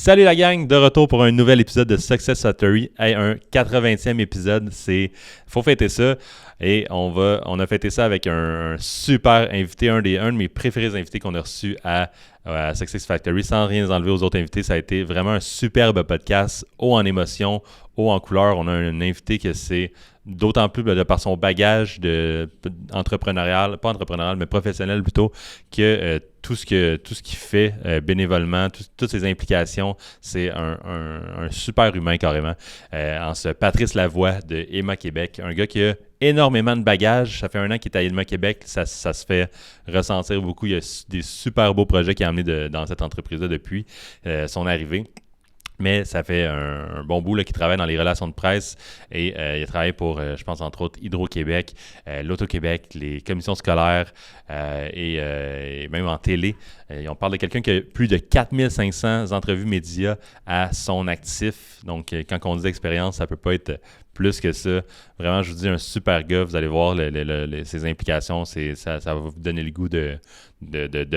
Salut la gang, de retour pour un nouvel épisode de Success Factory. Un 80e épisode, faut fêter ça. Et on a fêté ça avec un super invité, un de mes préférés invités qu'on a reçu à Success Factory. Sans rien enlever aux autres invités, ça a été vraiment un superbe podcast, haut en émotion, haut en couleur. On a un invité que c'est d'autant plus de par son bagage entrepreneurial, pas entrepreneurial, mais professionnel plutôt, que tout ce qu'il fait bénévolement, toutes ses implications, c'est un super humain carrément. En ce Patrice Lavoie de Emma Québec, un gars qui a énormément de bagages. Ça fait 1 an qu'il est à Emma Québec, ça se fait ressentir beaucoup. Il y a des super beaux projets qu'il a amenés dans cette entreprise-là depuis son arrivée. Mais ça fait un bon bout qu'il travaille dans les relations de presse et il a travaillé pour, je pense, entre autres, Hydro-Québec, l'Auto-Québec, les commissions scolaires et même en télé. On parle de quelqu'un qui a plus de 4500 entrevues médias à son actif. Donc, quand on dit expérience, ça ne peut pas être plus que ça. Vraiment, je vous dis, un super gars. Vous allez voir ses implications. Ça va vous donner le goût de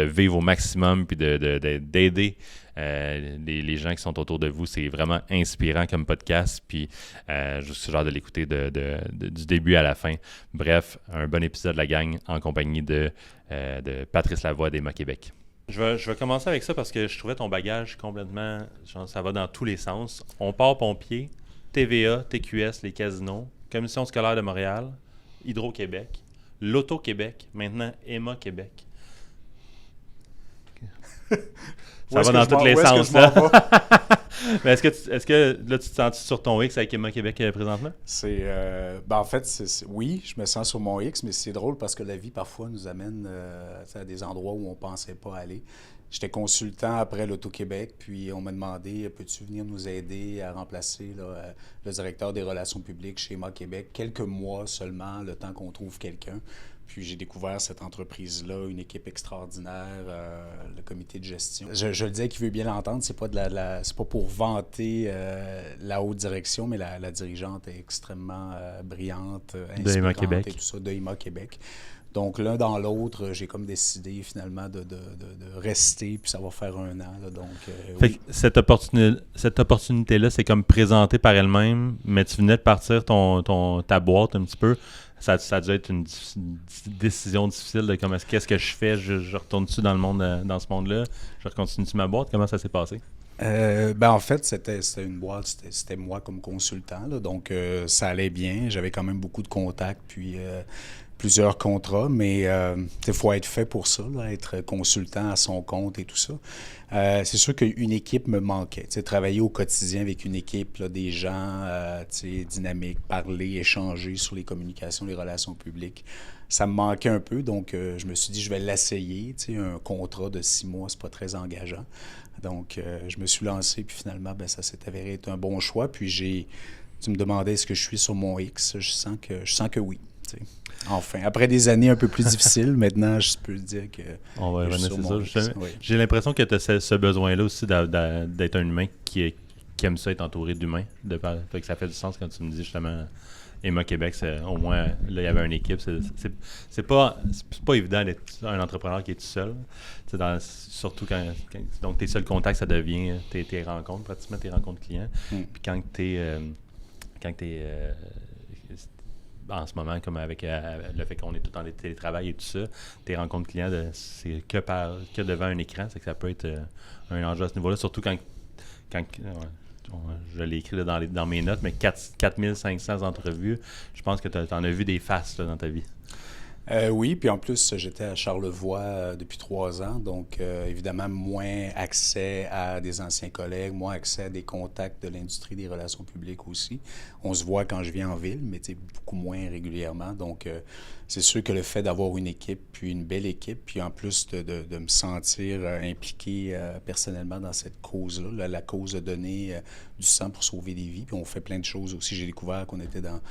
vivre au maximum puis d'aider les gens qui sont autour de vous. C'est vraiment inspirant comme podcast. Puis, je vous suggère de l'écouter du début à la fin. Bref, un bon épisode, la gang, en compagnie de Patrice Lavoie d'Emma Québec. Je vais commencer avec ça parce que je trouvais ton bagage complètement... ça va dans tous les sens. On part pompier, TVA, TQS, les casinos, Commission scolaire de Montréal, Hydro-Québec, l'Auto-Québec, maintenant Emma Québec. Ça va dans tous les sens, là. Mais est-ce que là, tu te sens sur ton X avec Emma Québec présentement? En fait, oui, je me sens sur mon X, mais c'est drôle parce que la vie, parfois, nous amène à des endroits où on ne pensait pas aller. J'étais consultant après l'Auto-Québec, puis on m'a demandé, peux-tu venir nous aider à remplacer le directeur des relations publiques chez Emma Québec, quelques mois seulement, le temps qu'on trouve quelqu'un. Puis j'ai découvert cette entreprise-là, une équipe extraordinaire, le comité de gestion. Je le disais qu'il veut bien l'entendre, c'est pas c'est pas pour vanter la haute direction, mais la dirigeante est extrêmement brillante, inspirante et tout ça, de Emma Québec. Donc, l'un dans l'autre, j'ai comme décidé finalement de rester, puis ça va faire 1 an. Là, donc, fait que cette opportunité-là, c'est comme présentée par elle-même, mais tu venais de partir ta boîte un petit peu. Ça a dû être une décision difficile de comme qu'est-ce que je fais, je retourne-tu dans ce monde-là, je continue-tu ma boîte, comment ça s'est passé? En fait, c'était une boîte, c'était moi comme consultant, là, donc ça allait bien, j'avais quand même beaucoup de contacts, puis plusieurs contrats, mais il faut être fait pour ça, là, être consultant à son compte et tout ça. C'est sûr qu'une équipe me manquait. Travailler au quotidien avec une équipe, là, des gens dynamiques, parler, échanger sur les communications, les relations publiques, ça me manquait un peu. Donc, je me suis dit, je vais l'essayer. Un contrat de 6 mois, c'est pas très engageant. Donc, je me suis lancé, puis finalement, ça s'est avéré être un bon choix. Puis, tu me demandais est-ce que je suis sur mon X. Je sens que oui. Enfin, après des années un peu plus difficiles, maintenant, je peux dire que on va revenir sur ça. Oui. J'ai l'impression que tu as ce besoin-là aussi d'être un humain qui aime ça, être entouré d'humains. Fait que ça fait du sens quand tu me dis justement Emma Québec, au moins, là, il y avait une équipe. C'est pas évident d'être un entrepreneur qui est tout seul. Surtout donc tes seuls contacts, ça devient tes rencontres, pratiquement tes rencontres clients. Puis quand t'es en ce moment, comme avec le fait qu'on est tout en télétravail et tout ça, tes rencontres clients, c'est que devant un écran, c'est que ça peut être un enjeu à ce niveau-là, surtout quand je l'ai écrit là, dans mes notes, mais 4500 entrevues, je pense que tu en as vu des faces là, dans ta vie. Oui, puis en plus, j'étais à Charlevoix depuis 3 ans, donc évidemment, moins accès à des anciens collègues, moins accès à des contacts de l'industrie des relations publiques aussi. On se voit quand je viens en ville, mais beaucoup moins régulièrement. Donc, c'est sûr que le fait d'avoir une équipe, puis une belle équipe, puis en plus de me sentir impliqué personnellement dans cette cause-là, la cause de donner du sang pour sauver des vies, puis on fait plein de choses aussi. J'ai découvert qu'on était dans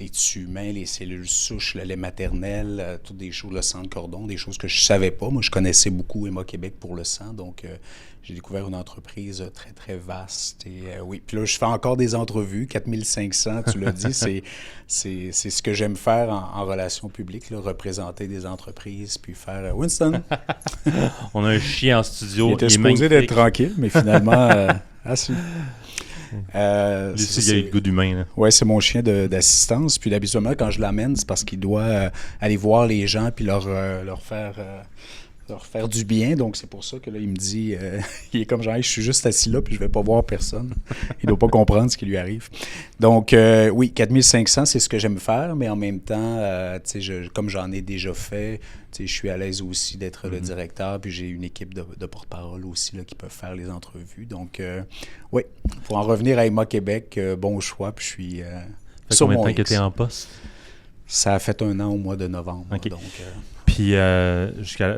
les tissus humains, les cellules souches, le lait maternel, toutes des choses, le sang de cordon, des choses que je savais pas. Moi, je connaissais beaucoup Héma-Québec pour le sang, donc j'ai découvert une entreprise très, très vaste. Et oui, puis là, je fais encore des entrevues, 4500, tu l'as dit, c'est ce que j'aime faire en relations publiques, là, représenter des entreprises, puis faire Winston. On a un chien en studio. Il était supposé d'être tranquille, mais finalement, si. Lui aussi, il a eu le goût d'humain. Oui, c'est mon chien d'assistance. Puis habituellement, quand je l'amène, c'est parce qu'il doit aller voir les gens puis leur faire du bien. Donc, c'est pour ça que là, il me dit, il est comme genre, je suis juste assis là puis je vais pas voir personne. Il doit pas comprendre ce qui lui arrive. Donc, oui, 4500, c'est ce que j'aime faire, mais en même temps, comme j'en ai déjà fait, je suis à l'aise aussi d'être le directeur, puis j'ai une équipe de porte-parole aussi là, qui peuvent faire les entrevues. Donc, oui, pour en revenir à Héma-Québec, bon choix, puis je suis sur mon X. Combien de temps que tu es en poste? Ça a fait 1 an au mois de novembre. Okay. Donc, puis,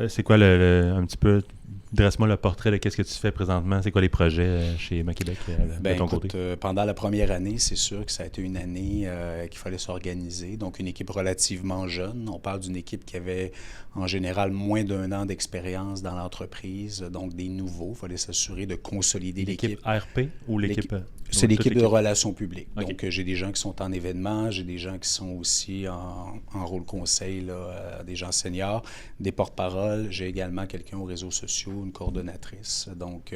c'est quoi un petit peu, dresse-moi le portrait de qu'est-ce que tu fais présentement. C'est quoi les projets chez Héma-Québec de ton côté? Pendant la première année, c'est sûr que ça a été une année qu'il fallait s'organiser. Donc, une équipe relativement jeune. On parle d'une équipe qui avait en général moins d'1 an d'expérience dans l'entreprise. Donc, des nouveaux. Il fallait s'assurer de consolider l'équipe. L'équipe RP ou l'équipe... C'est l'équipe de relations publiques. Okay. Donc, j'ai des gens qui sont en événements, j'ai des gens qui sont aussi en rôle conseil, là, des gens seniors, des porte-paroles. J'ai également quelqu'un aux réseaux sociaux, une coordonnatrice. Donc,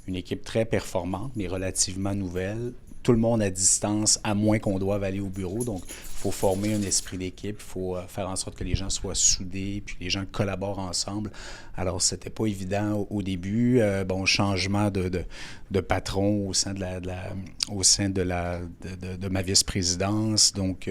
une équipe très performante, mais relativement nouvelle. Tout le monde à distance, à moins qu'on doive aller au bureau. Donc, il faut former un esprit d'équipe, il faut faire en sorte que les gens soient soudés, puis les gens collaborent ensemble. Alors, c'était pas évident au début. Changement de patron au sein de ma vice-présidence. Donc,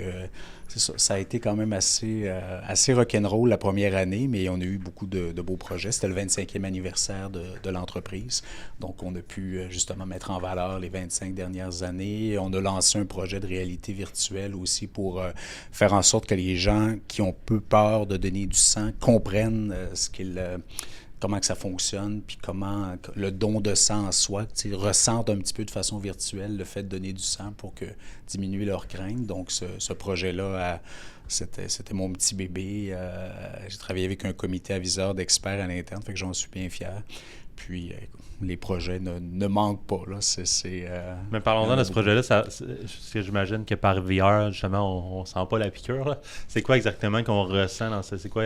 c'est ça. Ça a été quand même assez rock'n'roll la première année, mais on a eu beaucoup de beaux projets. C'était le 25e anniversaire de l'entreprise. Donc, on a pu justement mettre en valeur les 25 dernières années. On a lancé un projet de réalité virtuelle aussi pour faire en sorte que les gens qui ont peu peur de donner du sang comprennent comment que ça fonctionne, puis comment le don de sang en soi, ressentent un petit peu de façon virtuelle le fait de donner du sang pour diminuer leur crainte. Donc, ce projet-là, c'était mon petit bébé. J'ai travaillé avec un comité aviseur d'experts à l'interne, fait que j'en suis bien fier. Puis, les projets ne manquent pas. Là. Mais parlons-en de ce projet-là. Parce que j'imagine que par VR, justement, on ne sent pas la piqûre. Là. C'est quoi exactement qu'on ressent dans ça? C'est quoi?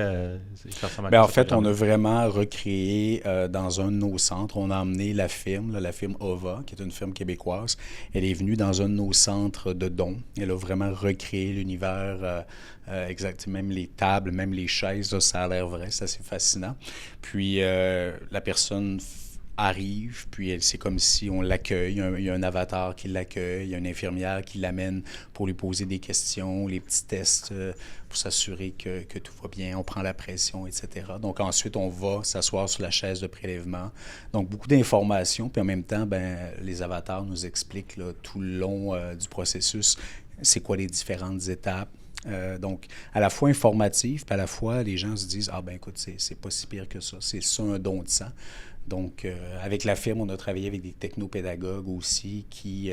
En fait, on a vraiment recréé dans un de nos centres. On a emmené la firme OVA, qui est une firme québécoise. Elle est venue dans un de nos centres de dons. Elle a vraiment recréé l'univers exact. Même les tables, même les chaises, là, ça a l'air vrai. C'est assez fascinant. Puis, la personne arrive, puis c'est comme si on l'accueille. Il y a un avatar qui l'accueille, il y a une infirmière qui l'amène pour lui poser des questions, les petits tests pour s'assurer que tout va bien, on prend la pression, etc. Donc ensuite, on va s'asseoir sur la chaise de prélèvement. Donc beaucoup d'informations, puis en même temps, les avatars nous expliquent là, tout le long du processus, c'est quoi les différentes étapes. Donc, à la fois informatif, puis à la fois, les gens se disent « Ah ben écoute, c'est pas si pire que ça, c'est ça un don de sang ». Donc, avec la firme, on a travaillé avec des technopédagogues aussi puis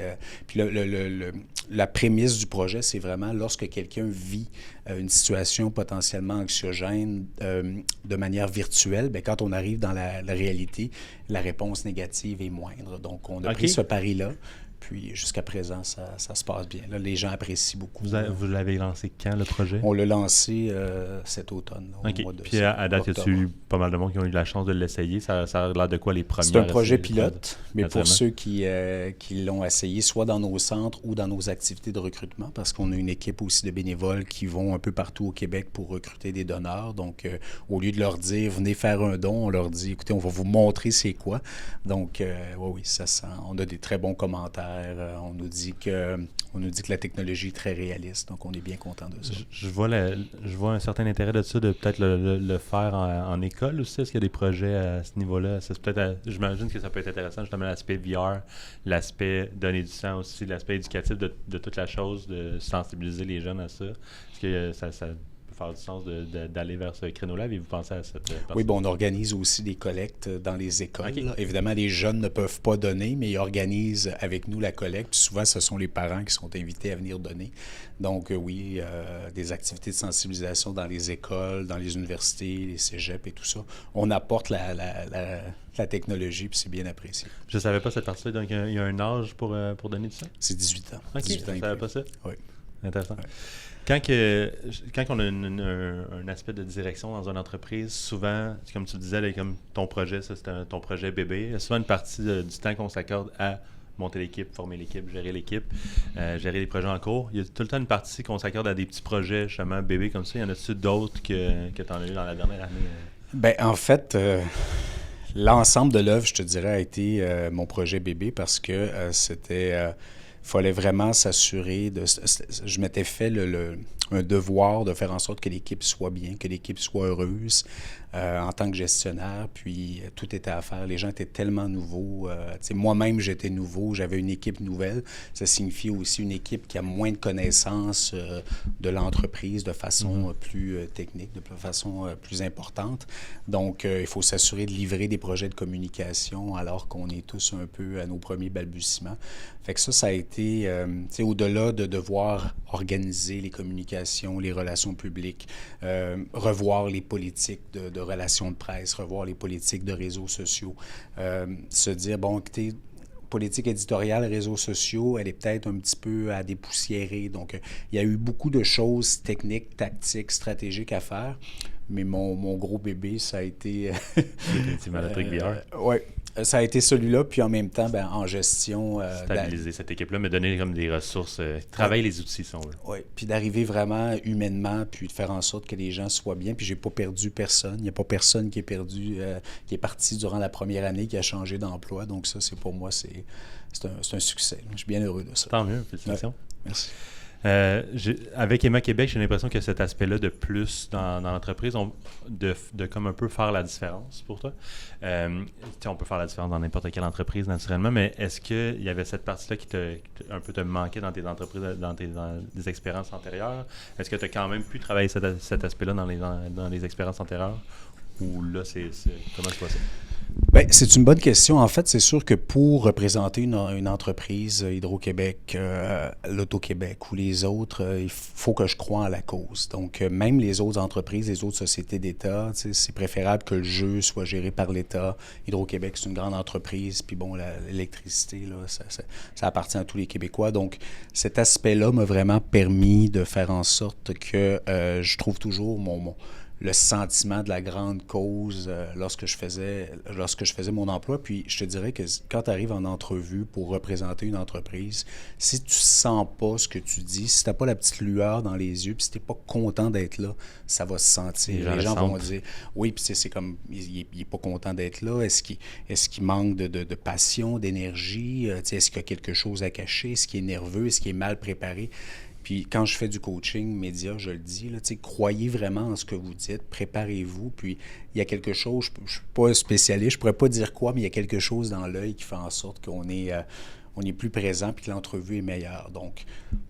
la prémisse du projet, c'est vraiment lorsque quelqu'un vit une situation potentiellement anxiogène de manière virtuelle, quand on arrive dans la réalité, la réponse négative est moindre. Donc, on a pris ce pari-là. Puis, jusqu'à présent, ça se passe bien. Là, les gens apprécient beaucoup. Vous l'avez lancé quand, le projet? On l'a lancé cet automne. Au mois de Puis, à date, y a-tu eu pas mal de monde qui ont eu la chance de l'essayer? Ça a l'air de quoi les premiers? C'est un projet pilote, mais pour ceux qui l'ont essayé, soit dans nos centres ou dans nos activités de recrutement, parce qu'on a une équipe aussi de bénévoles qui vont un peu partout au Québec pour recruter des donneurs. Donc, au lieu de leur dire « Venez faire un don », on leur dit « Écoutez, on va vous montrer c'est quoi ». Donc, oui, ça sent. On a des très bons commentaires. On nous dit que la technologie est très réaliste, donc on est bien content de ça. Je vois un certain intérêt de ça, de peut-être le faire en école aussi. Est-ce qu'il y a des projets à ce niveau-là? J'imagine que ça peut être intéressant, justement, l'aspect VR, l'aspect donner du sang aussi, l'aspect éducatif de toute la chose, de sensibiliser les jeunes à ça. Est-ce que ça peut faire du sens d'aller vers ce créneau-là? Avez-vous pensé à cette partie? Oui, on organise aussi des collectes dans les écoles. Okay. Évidemment, les jeunes ne peuvent pas donner, mais ils organisent avec nous la collecte. Puis souvent, ce sont les parents qui sont invités à venir donner. Donc, oui, des activités de sensibilisation dans les écoles, dans les universités, les cégeps et tout ça. On apporte la technologie, puis c'est bien apprécié. Je ne savais pas cette partie-là. Donc, il y a un âge pour donner tout ça? C'est 18 ans. OK, 18 ans je ne savais pas ça? Oui. Intéressant. Ouais. Quand on a un aspect de direction dans une entreprise, souvent, comme tu le disais, là, comme ton projet, ça c'est ton projet bébé, il y a souvent une partie du temps qu'on s'accorde à monter l'équipe, former l'équipe, gérer les projets en cours. Il y a tout le temps une partie qu'on s'accorde à des petits projets, justement, bébés comme ça. Il y en a-tu d'autres que tu en as eu dans la dernière année? Bien, en fait, l'ensemble de l'œuvre, je te dirais, a été mon projet bébé parce que c'était... Il fallait vraiment s'assurer je m'étais fait un devoir de faire en sorte que l'équipe soit bien, que l'équipe soit heureuse en tant que gestionnaire, puis tout était à faire. Les gens étaient tellement nouveaux. Moi-même, j'étais nouveau, j'avais une équipe nouvelle. Ça signifie aussi une équipe qui a moins de connaissances de l'entreprise de façon plus technique, de façon plus importante. Donc, il faut s'assurer de livrer des projets de communication alors qu'on est tous un peu à nos premiers balbutiements. Fait que ça a été, au-delà de devoir organiser les communications, les relations publiques, revoir les politiques de relations de presse, revoir les politiques de réseaux sociaux, se dire, bon, écoutez, politique éditoriale, réseaux sociaux, elle est peut-être un petit peu à dépoussiérer. Donc, il y a eu beaucoup de choses techniques, tactiques, stratégiques à faire, mais mon gros bébé, ça a été... Définitivement le truc VR. Oui. Ça a été celui-là, puis en même temps, en gestion... stabiliser cette équipe-là, mais donner comme des ressources, travailler les outils, si on veut. Oui, puis d'arriver vraiment humainement, puis de faire en sorte que les gens soient bien, puis j'ai pas perdu personne. Il n'y a pas personne qui est perdu, qui est parti durant la première année, qui a changé d'emploi. Donc ça, pour moi, c'est un succès. Je suis bien heureux de ça. Tant mieux, félicitations. Ouais. Merci. Avec Emma Québec, j'ai l'impression que cet aspect-là de plus dans l'entreprise, de comme un peu faire la différence pour toi. On peut faire la différence dans n'importe quelle entreprise, naturellement, mais est-ce qu'il y avait cette partie-là qui un peu te manquait dans tes entreprises, dans des expériences antérieures? Est-ce que tu as quand même pu travailler cet aspect-là dans les expériences antérieures? Ou là, comment tu vois ça? Bien, c'est une bonne question. En fait, c'est sûr que pour représenter une entreprise, Hydro-Québec, l'Auto-Québec ou les autres, il faut que je croie en la cause. Donc, même les autres entreprises, les autres sociétés d'État, c'est préférable que le jeu soit géré par l'État. Hydro-Québec, c'est une grande entreprise, puis bon, l'électricité, là, ça appartient à tous les Québécois. Donc, cet aspect-là m'a vraiment permis de faire en sorte que je trouve toujours le sentiment de la grande cause lorsque je faisais mon emploi. Puis je te dirais que quand tu arrives en entrevue pour représenter une entreprise, si tu sens pas ce que tu dis, si tu n'as pas la petite lueur dans les yeux, puis si tu n'es pas content d'être là, ça va se sentir. Les gens vont dire, oui, puis c'est comme, il n'est pas content d'être là. Est-ce qu'il manque de passion, d'énergie? Est-ce qu'il y a quelque chose à cacher? Est-ce qu'il est nerveux? Est-ce qu'il est mal préparé? Puis quand je fais du coaching média, je le dis, là, croyez vraiment en ce que vous dites, préparez-vous. Puis il y a quelque chose, je ne suis pas un spécialiste, je ne pourrais pas dire quoi, mais il y a quelque chose dans l'œil qui fait en sorte qu'on est plus présent puis que l'entrevue est meilleure. Donc,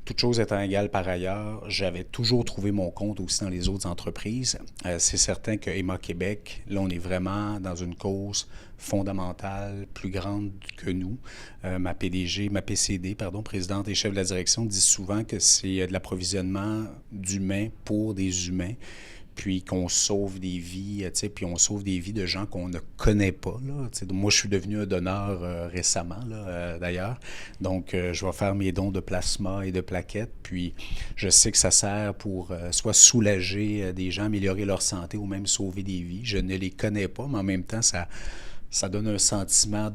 toute chose étant égale par ailleurs, j'avais toujours trouvé mon compte aussi dans les autres entreprises. C'est certain que Emma Québec, là, on est vraiment dans une cause fondamentale, plus grande que nous. Ma PCD, présidente et chef de la direction, dit souvent que c'est de l'approvisionnement d'humains pour des humains, puis qu'on sauve des vies, puis on sauve des vies de gens qu'on ne connaît pas. Là, moi, je suis devenu un donneur récemment, là, d'ailleurs. Donc, je vais faire mes dons de plasma et de plaquettes, puis je sais que ça sert pour soit soulager des gens, améliorer leur santé ou même sauver des vies. Je ne les connais pas, mais en même temps, ça donne un sentiment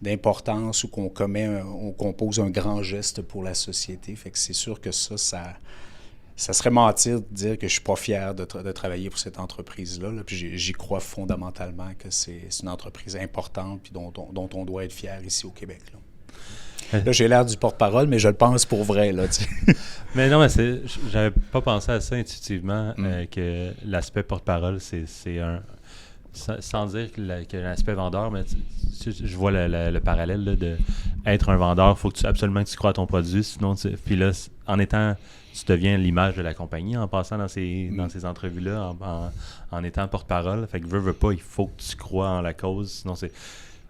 d'importance ou qu'on pose un grand geste pour la société. Fait que c'est sûr que ça serait mentir de dire que je suis pas fier de travailler pour cette entreprise-là. Là. Puis j'y crois fondamentalement que c'est une entreprise importante puis dont on doit être fier ici au Québec. Là, j'ai l'air du porte-parole, mais je le pense pour vrai. Là, mais non, mais j'avais pas pensé à ça intuitivement, que l'aspect porte-parole, c'est un... Sans dire que l'aspect vendeur, mais je vois le parallèle là, de être un vendeur, il faut absolument que tu crois à ton produit, sinon puis là, en étant tu deviens l'image de la compagnie en passant dans ces entrevues-là, en étant porte-parole. Fait que veux pas, il faut que tu crois en la cause, sinon c'est...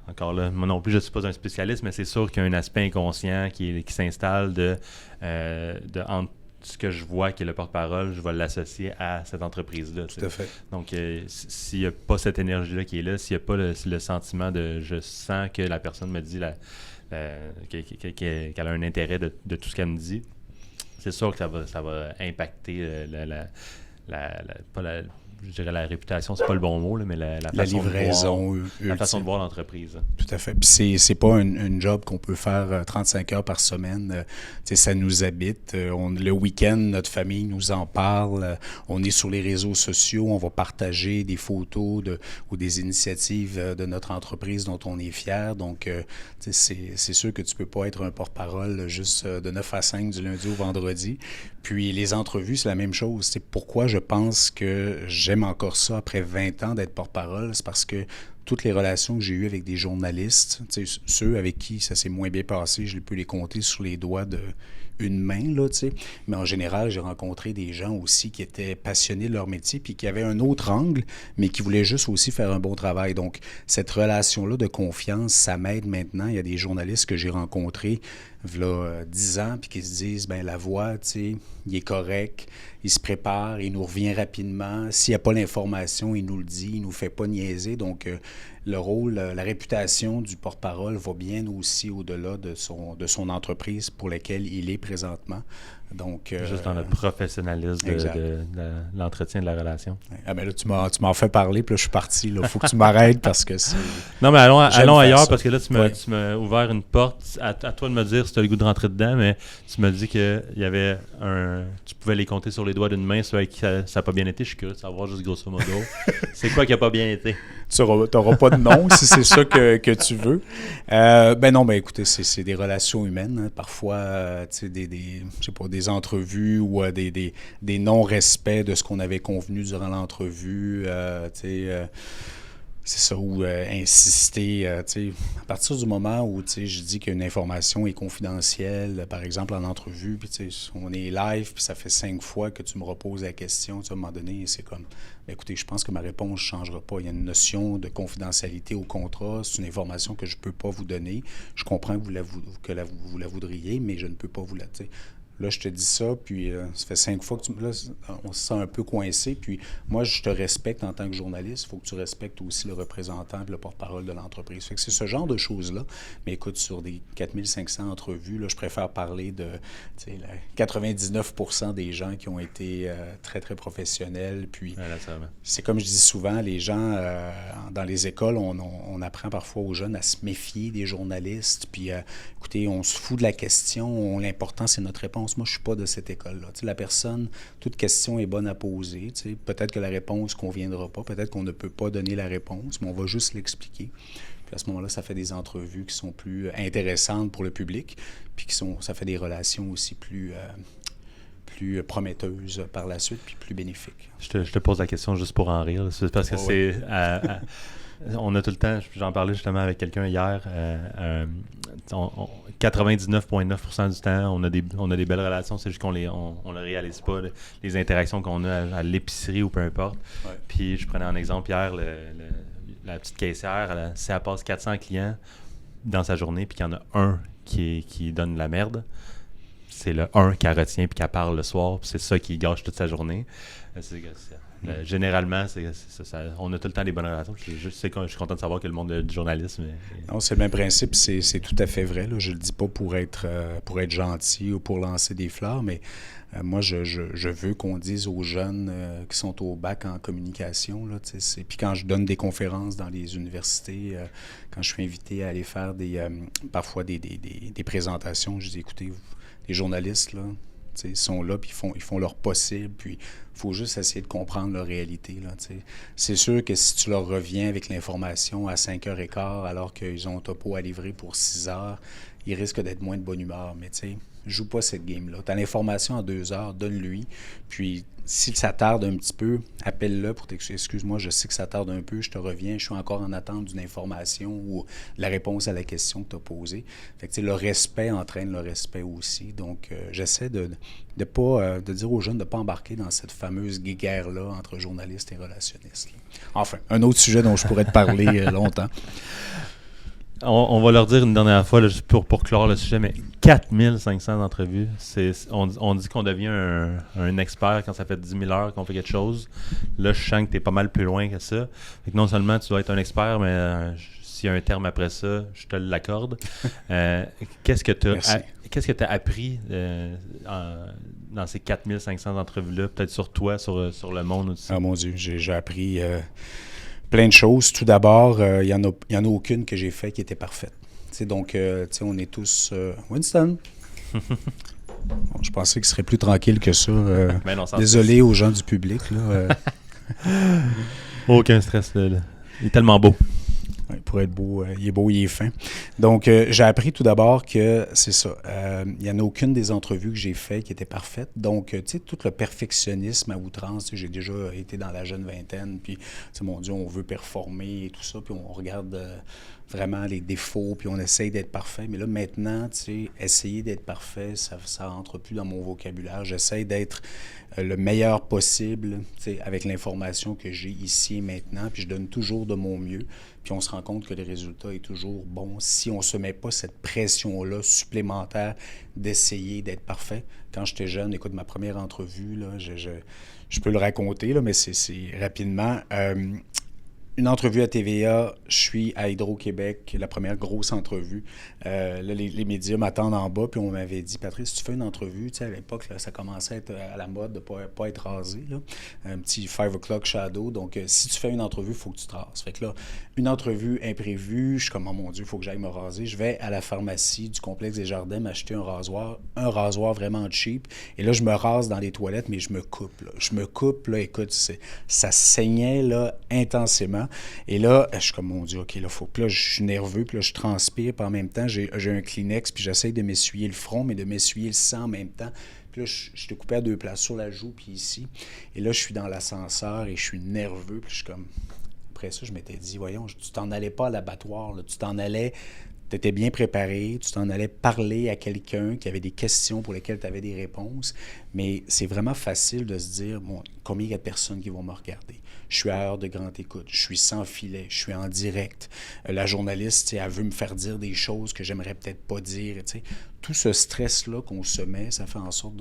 Encore là, moi non plus, je ne suis pas un spécialiste, mais c'est sûr qu'il y a un aspect inconscient qui s'installe entre ce que je vois qui est le porte-parole, je vais l'associer à cette entreprise-là. Tout à fait. Donc, s'il n'y a pas cette énergie-là qui est là, s'il n'y a pas le sentiment de je sens que la personne me dit qu'elle a un intérêt de tout ce qu'elle me dit, c'est sûr que ça va impacter je dirais la réputation, c'est pas le bon mot, là, mais la façon livraison, la façon de voir l'entreprise. Tout à fait. Puis c'est pas un job qu'on peut faire 35 heures par semaine. Ça nous habite. Le week-end, notre famille nous en parle. On est sur les réseaux sociaux. On va partager des photos ou des initiatives de notre entreprise dont on est fier. Donc, c'est sûr que tu peux pas être un porte-parole juste de 9 à 5 du lundi au vendredi. Puis les entrevues, c'est la même chose. C'est pourquoi je pense que j'aime encore ça après 20 ans d'être porte-parole. C'est parce que toutes les relations que j'ai eues avec des journalistes, ceux avec qui ça s'est moins bien passé, je peux les compter sur les doigts d'une main, là, mais en général, j'ai rencontré des gens aussi qui étaient passionnés de leur métier puis qui avaient un autre angle, mais qui voulaient juste aussi faire un bon travail. Donc, cette relation-là de confiance, ça m'aide maintenant. Il y a des journalistes que j'ai rencontrés là 10 ans, puis qui se disent, ben la voix, il est correct, il se prépare, il nous revient rapidement. S'il n'y a pas l'information, il nous le dit, il ne nous fait pas niaiser. Donc, le rôle, la réputation du porte-parole va bien aussi au-delà de son entreprise pour laquelle il est présentement. Donc, juste dans le professionnalisme de l'entretien de la relation. Ah ben là, tu m'en fais parler, puis là, je suis parti. Il faut que tu m'arrêtes parce que c'est... Non, mais allons ailleurs, parce que là, tu m'as ouvert une porte. À toi de me dire si tu as le goût de rentrer dedans, mais tu m'as dit qu'il y avait tu pouvais les compter sur les doigts d'une main, ceux avec qui ça n'a pas bien été. Je suis curieux de savoir juste grosso modo. C'est quoi qui n'a pas bien été? Tu n'auras pas de nom si c'est ça que tu veux. Ben non, ben écoutez, c'est des relations humaines. Hein. Parfois, tu sais, je sais pas, des entrevues ou des non-respects de ce qu'on avait convenu durant l'entrevue. Tu sais, c'est ça, ou insister, tu sais, à partir du moment où, tu sais, je dis qu'une information est confidentielle, par exemple en entrevue, puis tu sais, on est live, puis ça fait 5 fois que tu me reposes la question, tu sais, à un moment donné, c'est comme, ben, écoutez, je pense que ma réponse ne changera pas. Il y a une notion de confidentialité au contrat, c'est une information que je ne peux pas vous donner. Je comprends que vous la voudriez, mais je ne peux pas vous la, tu sais. Là, je te dis ça, puis ça fait 5 fois que là, on se sent un peu coincé. Puis moi, je te respecte en tant que journaliste. Il faut que tu respectes aussi le représentant et le porte-parole de l'entreprise. Fait que c'est ce genre de choses-là. Mais écoute, sur des 4500 entrevues, là, je préfère parler de 99% des gens qui ont été très, très professionnels. Puis c'est comme je dis souvent, les gens, dans les écoles, on apprend parfois aux jeunes à se méfier des journalistes. Puis écoutez, on se fout de la question. L'important, c'est notre réponse. Moi, je ne suis pas de cette école-là. Tu sais, la personne, toute question est bonne à poser. Tu sais, peut-être que la réponse ne conviendra pas, peut-être qu'on ne peut pas donner la réponse, mais on va juste l'expliquer. Puis à ce moment-là, ça fait des entrevues qui sont plus intéressantes pour le public, puis ça fait des relations aussi plus prometteuses par la suite, puis plus bénéfiques. Je te pose la question juste pour en rire. C'est parce que c'est... on a tout le temps, j'en parlais justement avec quelqu'un hier, 99,9% du temps, on a des belles relations, c'est juste qu'on ne réalise pas, les interactions qu'on a à l'épicerie ou peu importe. Ouais. Puis je prenais en exemple hier la petite caissière, si elle passe 400 clients dans sa journée, puis qu'il y en a un qui donne de la merde, c'est le un qu'elle retient puis qu'elle parle le soir, puis c'est ça qui gâche toute sa journée. Généralement, on a tout le temps des bonnes relations. Je suis content de savoir que le monde du journalisme... Non, c'est le même principe, c'est tout à fait vrai. Là. Je ne le dis pas pour être gentil ou pour lancer des fleurs, mais moi, je veux qu'on dise aux jeunes qui sont au bac en communication, là, puis quand je donne des conférences dans les universités, quand je suis invité à aller faire parfois des présentations, je dis, écoutez, les journalistes, là, ils sont là, puis ils font leur possible, puis il faut juste essayer de comprendre leur réalité. Là, c'est sûr que si tu leur reviens avec l'information à 5h15, alors qu'ils ont un topo à livrer pour 6h, ils risquent d'être moins de bonne humeur. Mais joue pas cette game-là. Tu as l'information en 2 heures, donne-lui. Puis, si ça tarde un petit peu, appelle-le pour t'excuser. Excuse-moi, je sais que ça tarde un peu, je te reviens, je suis encore en attente d'une information ou de la réponse à la question que tu as posée. Fait que, le respect entraîne le respect aussi. Donc, j'essaie de dire aux jeunes de ne pas embarquer dans cette fameuse guéguerre-là entre journalistes et relationnistes. Enfin, un autre sujet dont je pourrais te parler longtemps. On va leur dire une dernière fois, là, juste pour clore le sujet, mais 4500 entrevues, on dit qu'on devient un expert quand ça fait 10 000 heures qu'on fait quelque chose. Là, je sens que tu es pas mal plus loin que ça. Fait que non seulement tu dois être un expert, mais s'il y a un terme après ça, je te l'accorde. Qu'est-ce que tu as appris dans ces 4500 entrevues-là, peut-être sur toi, sur le monde aussi? Ah mon Dieu, j'ai appris... plein de choses. Tout d'abord, il y en a aucune que j'ai fait qui était parfaite. Donc, on est tous... Winston! Bon, je pensais qu'il serait plus tranquille que ça. Désolé aux gens du public. Là, Aucun stress. Là. Il est tellement beau. Ouais, pour être beau, il est beau, il est fin. Donc, j'ai appris tout d'abord que c'est ça. Il n'y en a aucune des entrevues que j'ai faites qui était parfaite. Donc, tu sais, tout le perfectionnisme à outrance, j'ai déjà été dans la jeune vingtaine, puis, mon Dieu, on veut performer et tout ça, puis on regarde vraiment les défauts, puis on essaye d'être parfait. Mais là, maintenant, tu sais, essayer d'être parfait, ça rentre plus dans mon vocabulaire. J'essaie d'être le meilleur possible, tu sais, avec l'information que j'ai ici et maintenant, puis je donne toujours de mon mieux. Puis on se rend compte que le résultat est toujours bon si on ne se met pas cette pression-là supplémentaire d'essayer d'être parfait. Quand j'étais jeune, écoute, ma première entrevue, là, je peux le raconter, là, mais c'est rapidement. Une entrevue à TVA, je suis à Hydro-Québec, la première grosse entrevue. Là, les médias m'attendent en bas, puis on m'avait dit, Patrice, si tu fais une entrevue, tu sais, à l'époque, là, ça commençait à être à la mode de ne pas être rasé, là. Un petit 5 o'clock shadow. Donc, si tu fais une entrevue, il faut que tu te rases. Fait que là, une entrevue imprévue, je suis comme, oh mon Dieu, il faut que j'aille me raser. Je vais à la pharmacie du complexe des Jardins m'acheter un rasoir vraiment cheap. Et là, je me rase dans les toilettes, mais je me coupe, là. Je me coupe, là, écoute, ça saignait, là, intensément. Et là, je suis comme, mon Dieu, OK, là, faut que là, je suis nerveux, puis là, je transpire, puis en même temps, j'ai un Kleenex, puis j'essaye de m'essuyer le front, mais de m'essuyer le sang en même temps. Puis là, je te coupé à 2 places, sur la joue, puis ici. Et là, je suis dans l'ascenseur et je suis nerveux, puis je suis comme... Après ça, je m'étais dit, voyons, tu t'en allais pas à l'abattoir, là, tu t'en allais... Tu étais bien préparé, tu t'en allais parler à quelqu'un qui avait des questions pour lesquelles tu avais des réponses, mais c'est vraiment facile de se dire, bon, combien il y a de personnes qui vont me regarder? Je suis à heure de grande écoute, je suis sans filet, je suis en direct. La journaliste, elle veut me faire dire des choses que j'aimerais peut-être pas dire. T'sais. Tout ce stress-là qu'on se met, ça fait en sorte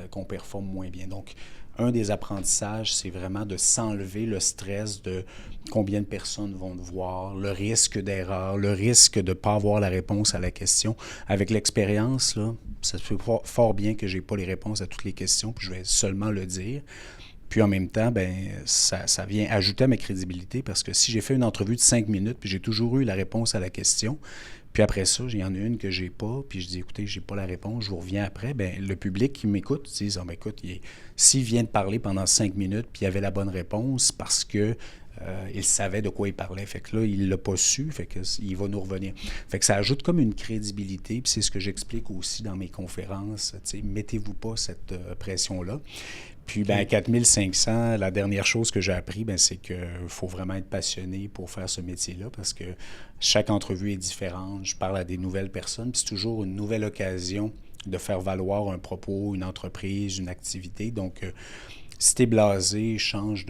qu'on performe moins bien. Donc, un des apprentissages, c'est vraiment de s'enlever le stress de combien de personnes vont te voir, le risque d'erreur, le risque de ne pas avoir la réponse à la question. Avec l'expérience, là, ça se fait fort bien que je n'ai pas les réponses à toutes les questions, puis je vais seulement le dire. Puis en même temps, ça vient ajouter à ma crédibilité parce que si j'ai fait une entrevue de 5 minutes, puis j'ai toujours eu la réponse à la question, puis après ça, il y en a une que j'ai pas, puis je dis, écoutez, j'ai pas la réponse, je vous reviens après. Le public qui m'écoute dit, écoute, s'il vient de parler pendant 5 minutes, puis il avait la bonne réponse parce que il savait de quoi il parlait. Fait que là, il l'a pas su, fait que il va nous revenir. Fait que ça ajoute comme une crédibilité, puis c'est ce que j'explique aussi dans mes conférences. Mettez-vous pas cette pression-là. Puis, 4500, la dernière chose que j'ai appris, c'est qu'il faut vraiment être passionné pour faire ce métier-là parce que chaque entrevue est différente. Je parle à des nouvelles personnes, puis c'est toujours une nouvelle occasion de faire valoir un propos, une entreprise, une activité. Donc, si tu es blasé, change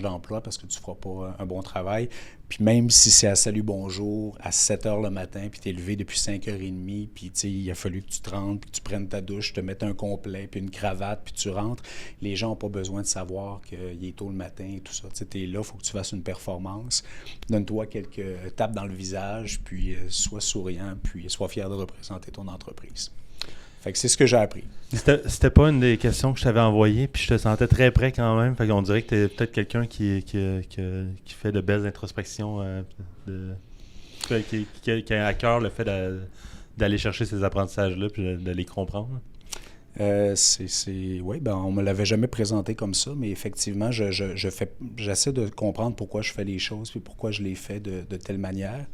d'emploi parce que tu ne feras pas un bon travail. Puis même si c'est à Salut Bonjour, à 7 h le matin, puis tu es levé depuis 5 h 30, puis il a fallu que tu te rentres, puis que tu prennes ta douche, te mettes un complet, puis une cravate, puis tu rentres, les gens n'ont pas besoin de savoir qu'il est tôt le matin et tout ça. Tu es là, il faut que tu fasses une performance. Donne-toi quelques tapes dans le visage, puis sois souriant, puis sois fier de représenter ton entreprise. Fait que c'est ce que j'ai appris. C'était pas une des questions que je t'avais envoyées, puis je te sentais très prêt quand même. Fait qu'on dirait que t'es peut-être quelqu'un qui fait de belles introspections, qui a à cœur le fait d'aller chercher ces apprentissages-là puis de les comprendre. Oui, on me l'avait jamais présenté comme ça, mais effectivement, j'essaie de comprendre pourquoi je fais les choses puis pourquoi je les fais de telle manière.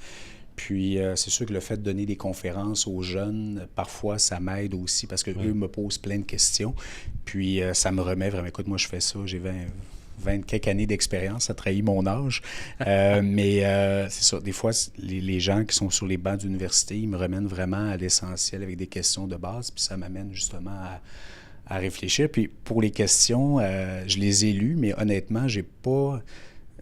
Puis c'est sûr que le fait de donner des conférences aux jeunes, parfois ça m'aide aussi parce qu'eux me posent plein de questions. Puis ça me remet vraiment, écoute, moi je fais ça, j'ai 20 quelques années d'expérience, ça trahit mon âge. Mais c'est ça, des fois, les gens qui sont sur les bancs d'université, ils me remènent vraiment à l'essentiel avec des questions de base, puis ça m'amène justement à réfléchir. Puis pour les questions, je les ai lues, mais honnêtement, j'ai pas...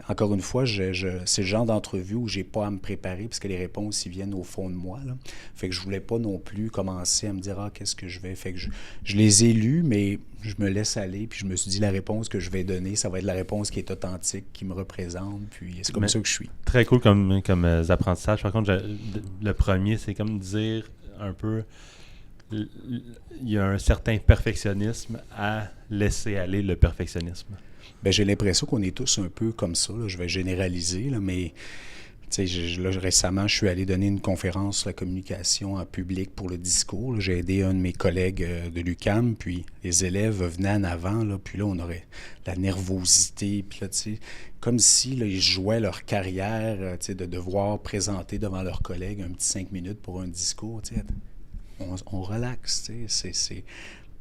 Encore une fois, c'est le genre d'entrevue où j'ai pas à me préparer parce que les réponses, ils viennent au fond de moi, là. Fait que je voulais pas non plus commencer à me dire « Ah, qu'est-ce que je vais? » Fait que je les ai lus, mais je me laisse aller, puis je me suis dit la réponse que je vais donner, ça va être la réponse qui est authentique, qui me représente, puis c'est comme ça que je suis. Très cool comme apprentissage. Par contre, le premier, c'est comme dire un peu... Il y a un certain perfectionnisme à laisser aller le perfectionnisme. Bien, j'ai l'impression qu'on est tous un peu comme ça, là. Je vais généraliser, là, mais récemment, je suis allé donner une conférence sur la communication en public pour le discours. Là. J'ai aidé un de mes collègues de l'UQAM, puis les élèves venaient en avant, là, puis là, on aurait la nervosité, puis là, comme si là, ils jouaient leur carrière, de devoir présenter devant leurs collègues un petit 5 minutes pour un discours. On relaxe, c'est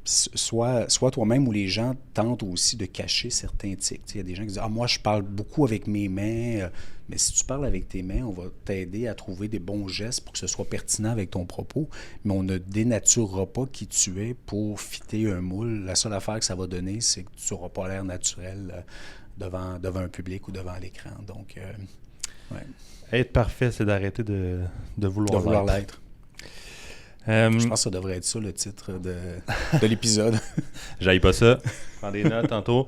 soit toi-même ou les gens tentent aussi de cacher certains tics. Il y a des gens qui disent « Ah, moi, je parle beaucoup avec mes mains. » Mais si tu parles avec tes mains, on va t'aider à trouver des bons gestes pour que ce soit pertinent avec ton propos, mais on ne dénaturera pas qui tu es pour fitter un moule. La seule affaire que ça va donner, c'est que tu n'auras pas l'air naturel devant un public ou devant l'écran. Donc, ouais. Être parfait, c'est d'arrêter de vouloir l'être. Je pense que ça devrait être ça, le titre de l'épisode. J'aille pas ça. Prends des notes tantôt.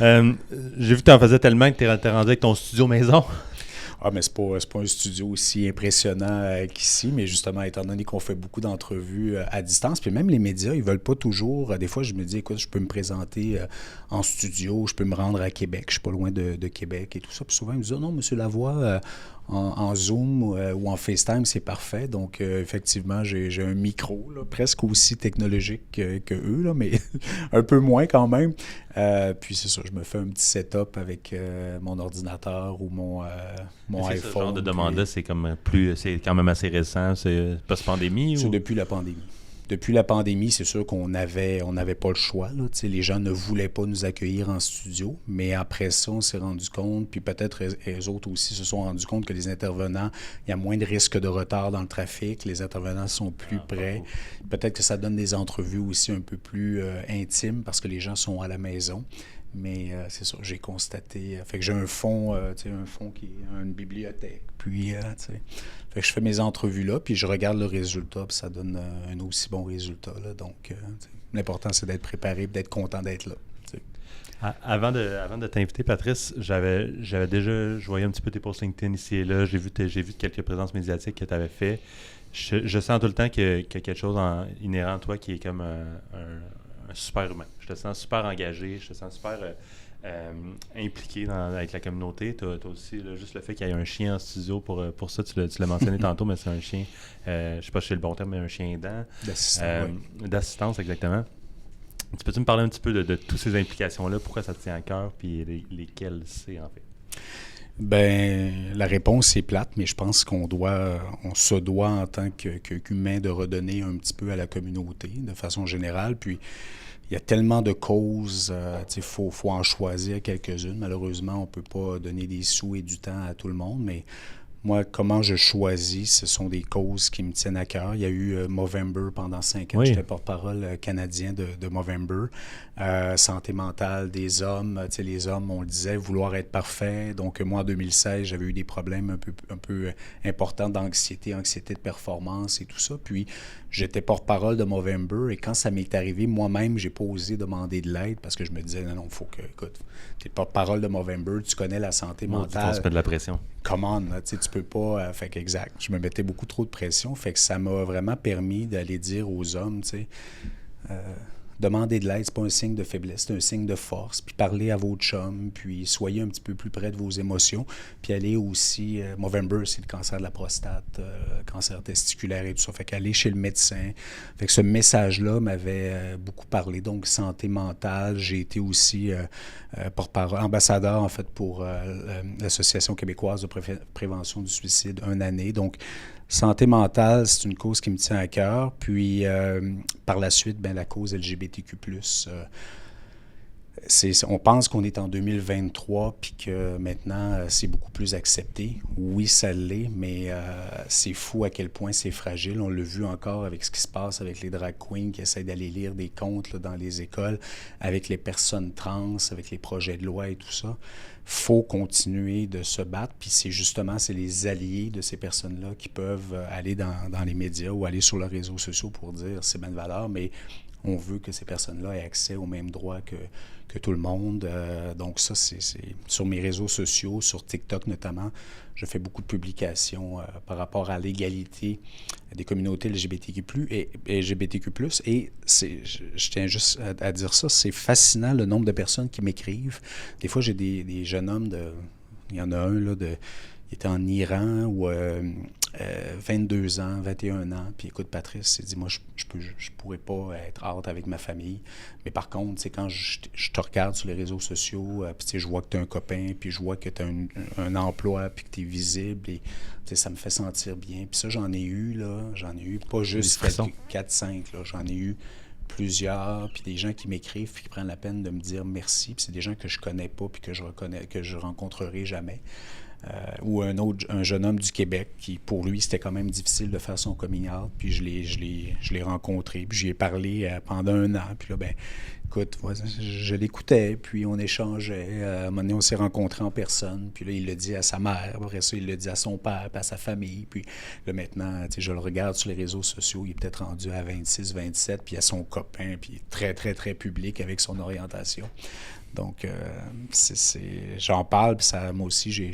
J'ai vu que tu en faisais tellement que tu es rendu avec ton studio maison. Ah, mais c'est pas un studio aussi impressionnant qu'ici, mais justement, étant donné qu'on fait beaucoup d'entrevues à distance, puis même les médias, ils veulent pas toujours... des fois, je me dis, écoute, je peux me présenter en studio, je peux me rendre à Québec, je suis pas loin de Québec et tout ça. Puis souvent, ils me disent, oh non, monsieur Lavoie... En Zoom ou en FaceTime, c'est parfait. Donc, effectivement, j'ai un micro, là, presque aussi technologique que eux, là, mais un peu moins quand même. Puis, c'est ça, je me fais un petit setup avec mon ordinateur ou mon iPhone. Ce genre de demande-là, c'est quand même assez récent. C'est post-pandémie? C'est depuis la pandémie. Depuis la pandémie, c'est sûr qu'on n'avait pas le choix. Là. Les gens ne voulaient pas nous accueillir en studio, mais après ça, on s'est rendu compte, puis peut-être les autres aussi se sont rendus compte que les intervenants, il y a moins de risques de retard dans le trafic, les intervenants sont plus près. Peut-être que ça donne des entrevues aussi un peu plus intimes parce que les gens sont à la maison. Mais c'est ça, j'ai constaté. Fait que j'ai un fond qui est une bibliothèque. Puis, fait que je fais mes entrevues là, puis je regarde le résultat, puis ça donne un aussi bon résultat. Là. Donc, l'important, c'est d'être préparé et d'être content d'être là. Avant de t'inviter, Patrice, je voyais un petit peu tes posts LinkedIn ici et là. J'ai vu quelques présences médiatiques que tu avais fait. Je sens tout le temps qu'il y a quelque chose inhérent en toi qui est comme un super humain. Je te sens super engagé, je te sens super impliqué avec la communauté. Tu as aussi juste le fait qu'il y ait un chien en studio pour ça, tu l'as mentionné tantôt, mais c'est un chien, je ne sais pas si c'est le bon terme, mais un chien aidant. D'assistance, exactement. Peux-tu me parler un petit peu de toutes ces implications-là, pourquoi ça te tient à cœur, puis lesquelles c'est en fait? Ben, la réponse est plate, mais je pense qu'on se doit en tant qu'humain de redonner un petit peu à la communauté de façon générale. Puis, il y a tellement de causes, il faut en choisir quelques-unes. Malheureusement, on ne peut pas donner des sous et du temps à tout le monde, mais moi, comment je choisis, ce sont des causes qui me tiennent à cœur. Il y a eu Movember pendant 5 ans. Oui. J'étais porte-parole canadien de Movember. Santé mentale des hommes. Les hommes, on le disait, vouloir être parfait. Donc, moi, en 2016, j'avais eu des problèmes un peu importants d'anxiété de performance et tout ça. Puis, j'étais porte-parole de Movember. Et quand ça m'est arrivé, moi-même, j'ai pas osé demander de l'aide parce que je me disais, non, il faut que, écoute, tu es porte-parole de Movember, tu connais la santé mentale. On se met de la pression. Come on, tu peux pas. Fait que exact. Je me mettais beaucoup trop de pression. Fait que ça m'a vraiment permis d'aller dire aux hommes, demander de l'aide, c'est pas un signe de faiblesse, c'est un signe de force. Puis parler à vos chums, puis soyez un petit peu plus près de vos émotions. Puis allez aussi, Movember, c'est le cancer de la prostate, cancer testiculaire et tout ça. Fait qu'aller chez le médecin. Fait que ce message-là m'avait beaucoup parlé. Donc, santé mentale. J'ai été aussi porte-parole, ambassadeur, en fait, pour l'Association québécoise de prévention du suicide, une année. Donc, santé mentale, c'est une cause qui me tient à cœur. Puis, par la suite, la cause LGBTQ+. On pense qu'on est en 2023 puis que maintenant, c'est beaucoup plus accepté. Oui, ça l'est, mais c'est fou à quel point c'est fragile. On l'a vu encore avec ce qui se passe avec les drag queens qui essaient d'aller lire des contes là, dans les écoles, avec les personnes trans, avec les projets de loi et tout ça. Faut continuer de se battre, puis c'est les alliés de ces personnes-là qui peuvent aller dans les médias ou aller sur leurs réseaux sociaux pour dire c'est bien de valeur, mais on veut que ces personnes-là aient accès aux mêmes droits que tout le monde. Donc ça, c'est sur mes réseaux sociaux, sur TikTok notamment, je fais beaucoup de publications par rapport à l'égalité des communautés LGBTQ+, et je tiens juste à dire ça, c'est fascinant le nombre de personnes qui m'écrivent. Des fois, j'ai des jeunes hommes il y en a un là, il était en Iran ou 22 ans, 21 ans. Puis écoute, Patrice, il dit, moi, je pourrais pas être out avec ma famille. Mais par contre, quand je te regarde sur les réseaux sociaux, puis je vois que tu as un copain, puis je vois que tu as un emploi, puis que tu es visible, et ça me fait sentir bien. Puis ça, j'en ai eu pas juste 4-5, j'en ai eu plusieurs, puis des gens qui m'écrivent, puis qui prennent la peine de me dire merci. Puis c'est des gens que je connais pas, puis que je rencontrerai jamais. Ou un jeune homme du Québec qui, pour lui, c'était quand même difficile de faire son coming out, puis je l'ai rencontré, puis j'y ai parlé pendant 1 an, puis là, écoute, je l'écoutais, puis on échangeait, à un moment donné, on s'est rencontrés en personne, puis là, il le dit à sa mère, après ça, il le dit à son père, puis à sa famille, puis là, maintenant, je le regarde sur les réseaux sociaux, il est peut-être rendu à 26, 27, puis il a son copain, puis très, très, très public avec son orientation. Donc, j'en parle, puis ça, moi aussi, j'ai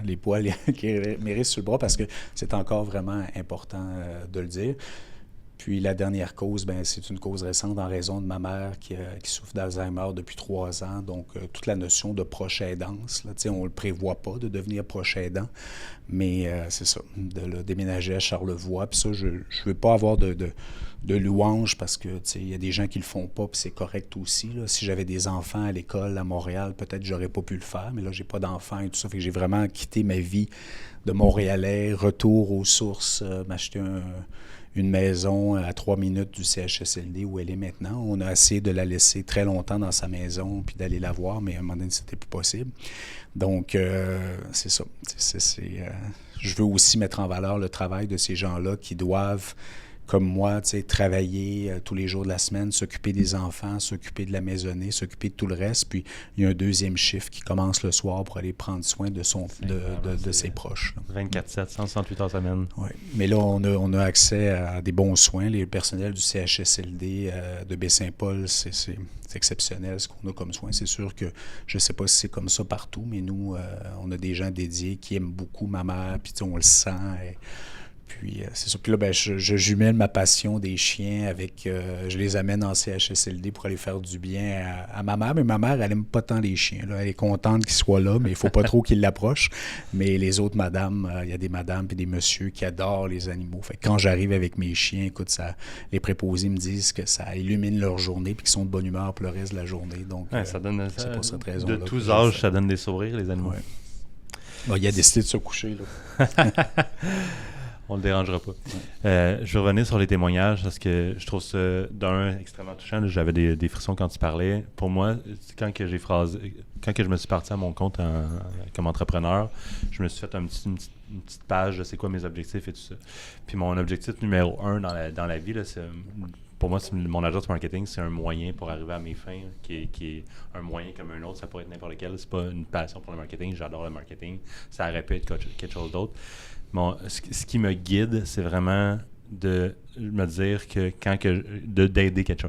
les poils qui méritent sur le bras parce que c'est encore vraiment important de le dire. Puis la dernière cause, c'est une cause récente en raison de ma mère qui souffre d'Alzheimer depuis 3 ans. Donc, toute la notion de proche aidance, là, on ne le prévoit pas de devenir proche aidant, mais c'est ça, de le déménager à Charlevoix. Puis ça, je ne veux pas avoir de louanges parce que il y a des gens qui le font pas, puis c'est correct aussi. Là. Si j'avais des enfants à l'école à Montréal, peut-être que j'aurais pas pu le faire, mais là, j'ai pas d'enfants et tout ça. Fait que j'ai vraiment quitté ma vie de Montréalais, retour aux sources, m'acheter une maison à 3 minutes du CHSLD où elle est maintenant. On a essayé de la laisser très longtemps dans sa maison puis d'aller la voir, mais à un moment donné, c'était plus possible. Donc, c'est ça. Je veux aussi mettre en valeur le travail de ces gens-là qui doivent, comme moi, travailler tous les jours de la semaine, s'occuper des enfants, s'occuper de la maisonnée, s'occuper de tout le reste. Puis, il y a un deuxième chiffre qui commence le soir pour aller prendre soin de ses proches. 24/7, 168 heures semaine. Oui. Mais là, on a accès à des bons soins. Les personnels du CHSLD de Baie-Saint-Paul, c'est exceptionnel ce qu'on a comme soins. C'est sûr que je ne sais pas si c'est comme ça partout, mais nous, on a des gens dédiés qui aiment beaucoup ma mère, puis on le sent. Puis, c'est ça. Puis là, je jumelle ma passion des chiens avec... je les amène en CHSLD pour aller faire du bien à ma mère. Mais ma mère, elle n'aime pas tant les chiens. Là. Elle est contente qu'ils soient là, mais il ne faut pas trop qu'ils l'approchent. Mais les autres madames, il y a des madames et des messieurs qui adorent les animaux. Fait que quand j'arrive avec mes chiens, écoute, les préposés me disent que ça illumine leur journée puis qu'ils sont de bonne humeur pour le reste de la journée. Donc, ça donne, c'est pour cette raison de tous âges, ça donne des sourires, les animaux. Ouais. Bon, il a décidé de se coucher, là. On ne le dérangera pas. Je vais revenir sur les témoignages parce que je trouve ça, d'un, extrêmement touchant. Là, j'avais des frissons quand tu parlais. Pour moi, quand je me suis parti à mon compte comme entrepreneur, je me suis fait une petite page de c'est quoi mes objectifs et tout ça. Puis mon objectif numéro 1 dans la vie, là, pour moi, mon agence marketing, c'est un moyen pour arriver à mes fins, qui est un moyen comme un autre. Ça pourrait être n'importe lequel. C'est pas une passion pour le marketing. J'adore le marketing. Ça aurait pu être quelque chose d'autre. Bon, ce qui me guide, c'est vraiment de me dire que d'aider quelqu'un.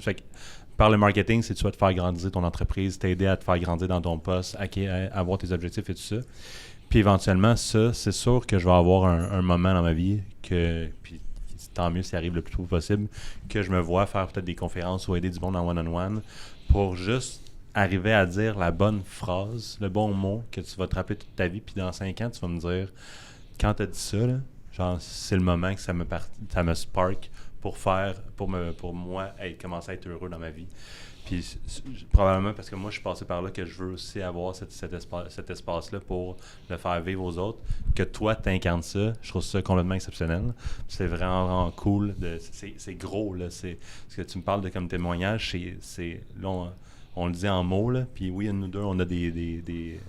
Fait que, par le marketing, c'est soit de faire grandir ton entreprise, t'aider à te faire grandir dans ton poste, à avoir tes objectifs et tout ça. Puis éventuellement, ça, c'est sûr que je vais avoir un moment dans ma vie puis tant mieux s'il arrive le plus tôt possible, que je me vois faire peut-être des conférences ou aider du monde en one-on-one pour juste arriver à dire la bonne phrase, le bon mot que tu vas te rappeler toute ta vie, puis dans 5 ans, tu vas me dire, quand tu as dit ça, là, genre, c'est le moment que ça me spark pour moi commencer à être heureux dans ma vie. Puis probablement parce que moi, je suis passé par là que je veux aussi avoir cet espace-là pour le faire vivre aux autres. Que toi, tu incarnes ça, je trouve ça complètement exceptionnel. C'est vraiment, vraiment cool. C'est gros, là. Ce que tu me parles de comme témoignage, là, on le dit en mots, là. Puis oui, nous deux, on a des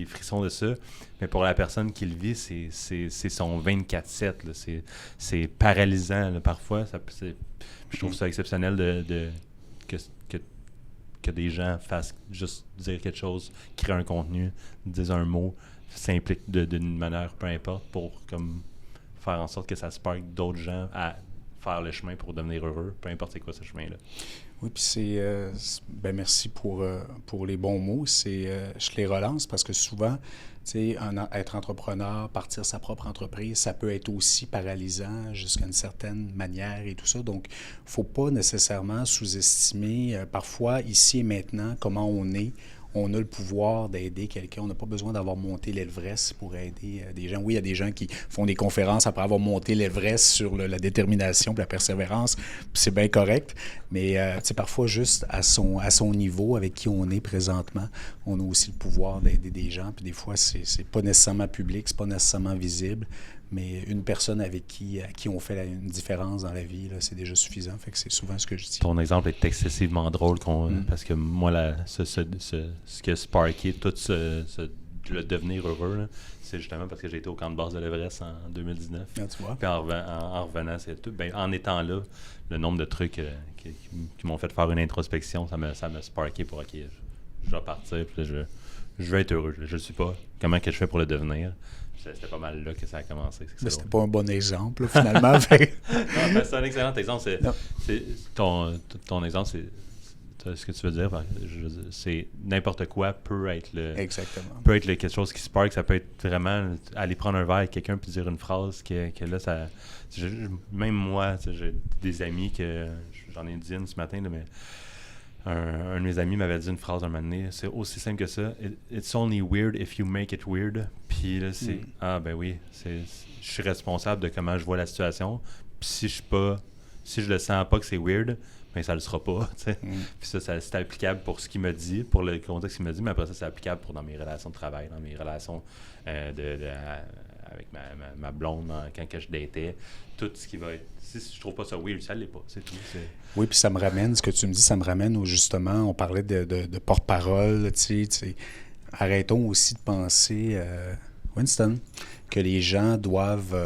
frissons de ça. Mais pour la personne qui le vit, c'est son 24/7, là. C'est paralysant, là, parfois. Je trouve ça exceptionnel que des gens fassent juste dire quelque chose, créer un contenu, disent un mot, s'impliquent d'une manière, peu importe, pour comme faire en sorte que ça spark d'autres gens à faire le chemin pour devenir heureux, peu importe c'est quoi ce chemin-là. Oui, puis merci pour les bons mots. Je les relance parce que souvent, tu sais, être entrepreneur, partir sa propre entreprise, ça peut être aussi paralysant jusqu'à une certaine manière et tout ça. Donc, il ne faut pas nécessairement sous-estimer parfois, ici et maintenant, comment on est. On a le pouvoir d'aider quelqu'un. On n'a pas besoin d'avoir monté l'Everest pour aider des gens. Oui, il y a des gens qui font des conférences après avoir monté l'Everest sur la détermination et la persévérance. C'est bien correct. Mais parfois, juste à son niveau, avec qui on est présentement, on a aussi le pouvoir d'aider des gens. Puis des fois, c'est pas nécessairement public, c'est pas nécessairement visible. Mais une personne à qui on fait une différence dans la vie, là, c'est déjà suffisant. Fait que c'est souvent ce que je dis. Ton exemple est excessivement drôle parce que moi, ce qui a sparké tout le devenir heureux, là, c'est justement parce que j'ai été au camp de base de l'Everest en 2019. Ah, tu vois. Puis en revenant, c'est tout. Ben, en étant là, le nombre de trucs qui m'ont fait faire une introspection, ça m'a sparké pour OK, je vais partir, puis là, je vais être heureux. Je le suis pas. Comment que je fais pour le devenir? C'était pas mal là que ça a commencé. Mais c'était pas un bon exemple, là, finalement. Non, ben, c'est un excellent exemple. Ton exemple, c'est ce que tu veux dire. C'est n'importe quoi peut être Exactement. Peut être quelque chose qui spark. Ça peut être vraiment aller prendre un verre avec quelqu'un puis dire une phrase que là, ça. Même moi, j'ai des amis que j'en ai dit une ce matin, là, mais. Un de mes amis m'avait dit une phrase un moment donné, c'est aussi simple que ça. It's only weird if you make it weird. Puis là, c'est ah ben oui, je suis responsable de comment je vois la situation. Puis si je le sens pas que c'est weird, ben ça le sera pas. Puis ça c'est applicable pour ce qu'il me dit, pour le contexte qu'il me dit, mais après ça, c'est applicable pour dans mes relations de travail, dans mes relations avec ma blonde quand que je datais. Tout ce qui va être. Si je trouve pas ça weird, ça l'est pas. C'est tout. Oui, puis ça me ramène, ce que tu me dis, ça me ramène où justement, on parlait de porte-parole, tu sais. Arrêtons aussi de penser, Winston, que les gens doivent...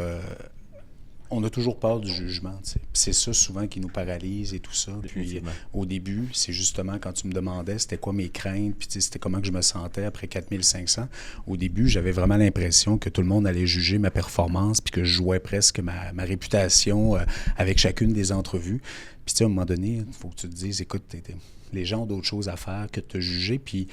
on a toujours peur du jugement, tu sais. Puis c'est ça souvent qui nous paralyse et tout ça. Puis au début, c'est justement quand tu me demandais c'était quoi mes craintes, puis tu sais, c'était comment que je me sentais après 4500. Au début, j'avais vraiment l'impression que tout le monde allait juger ma performance, puis que je jouais presque ma réputation avec chacune des entrevues. Puis tu sais, à un moment donné, il faut que tu te dises, écoute, les gens ont d'autres choses à faire que de te juger, puis...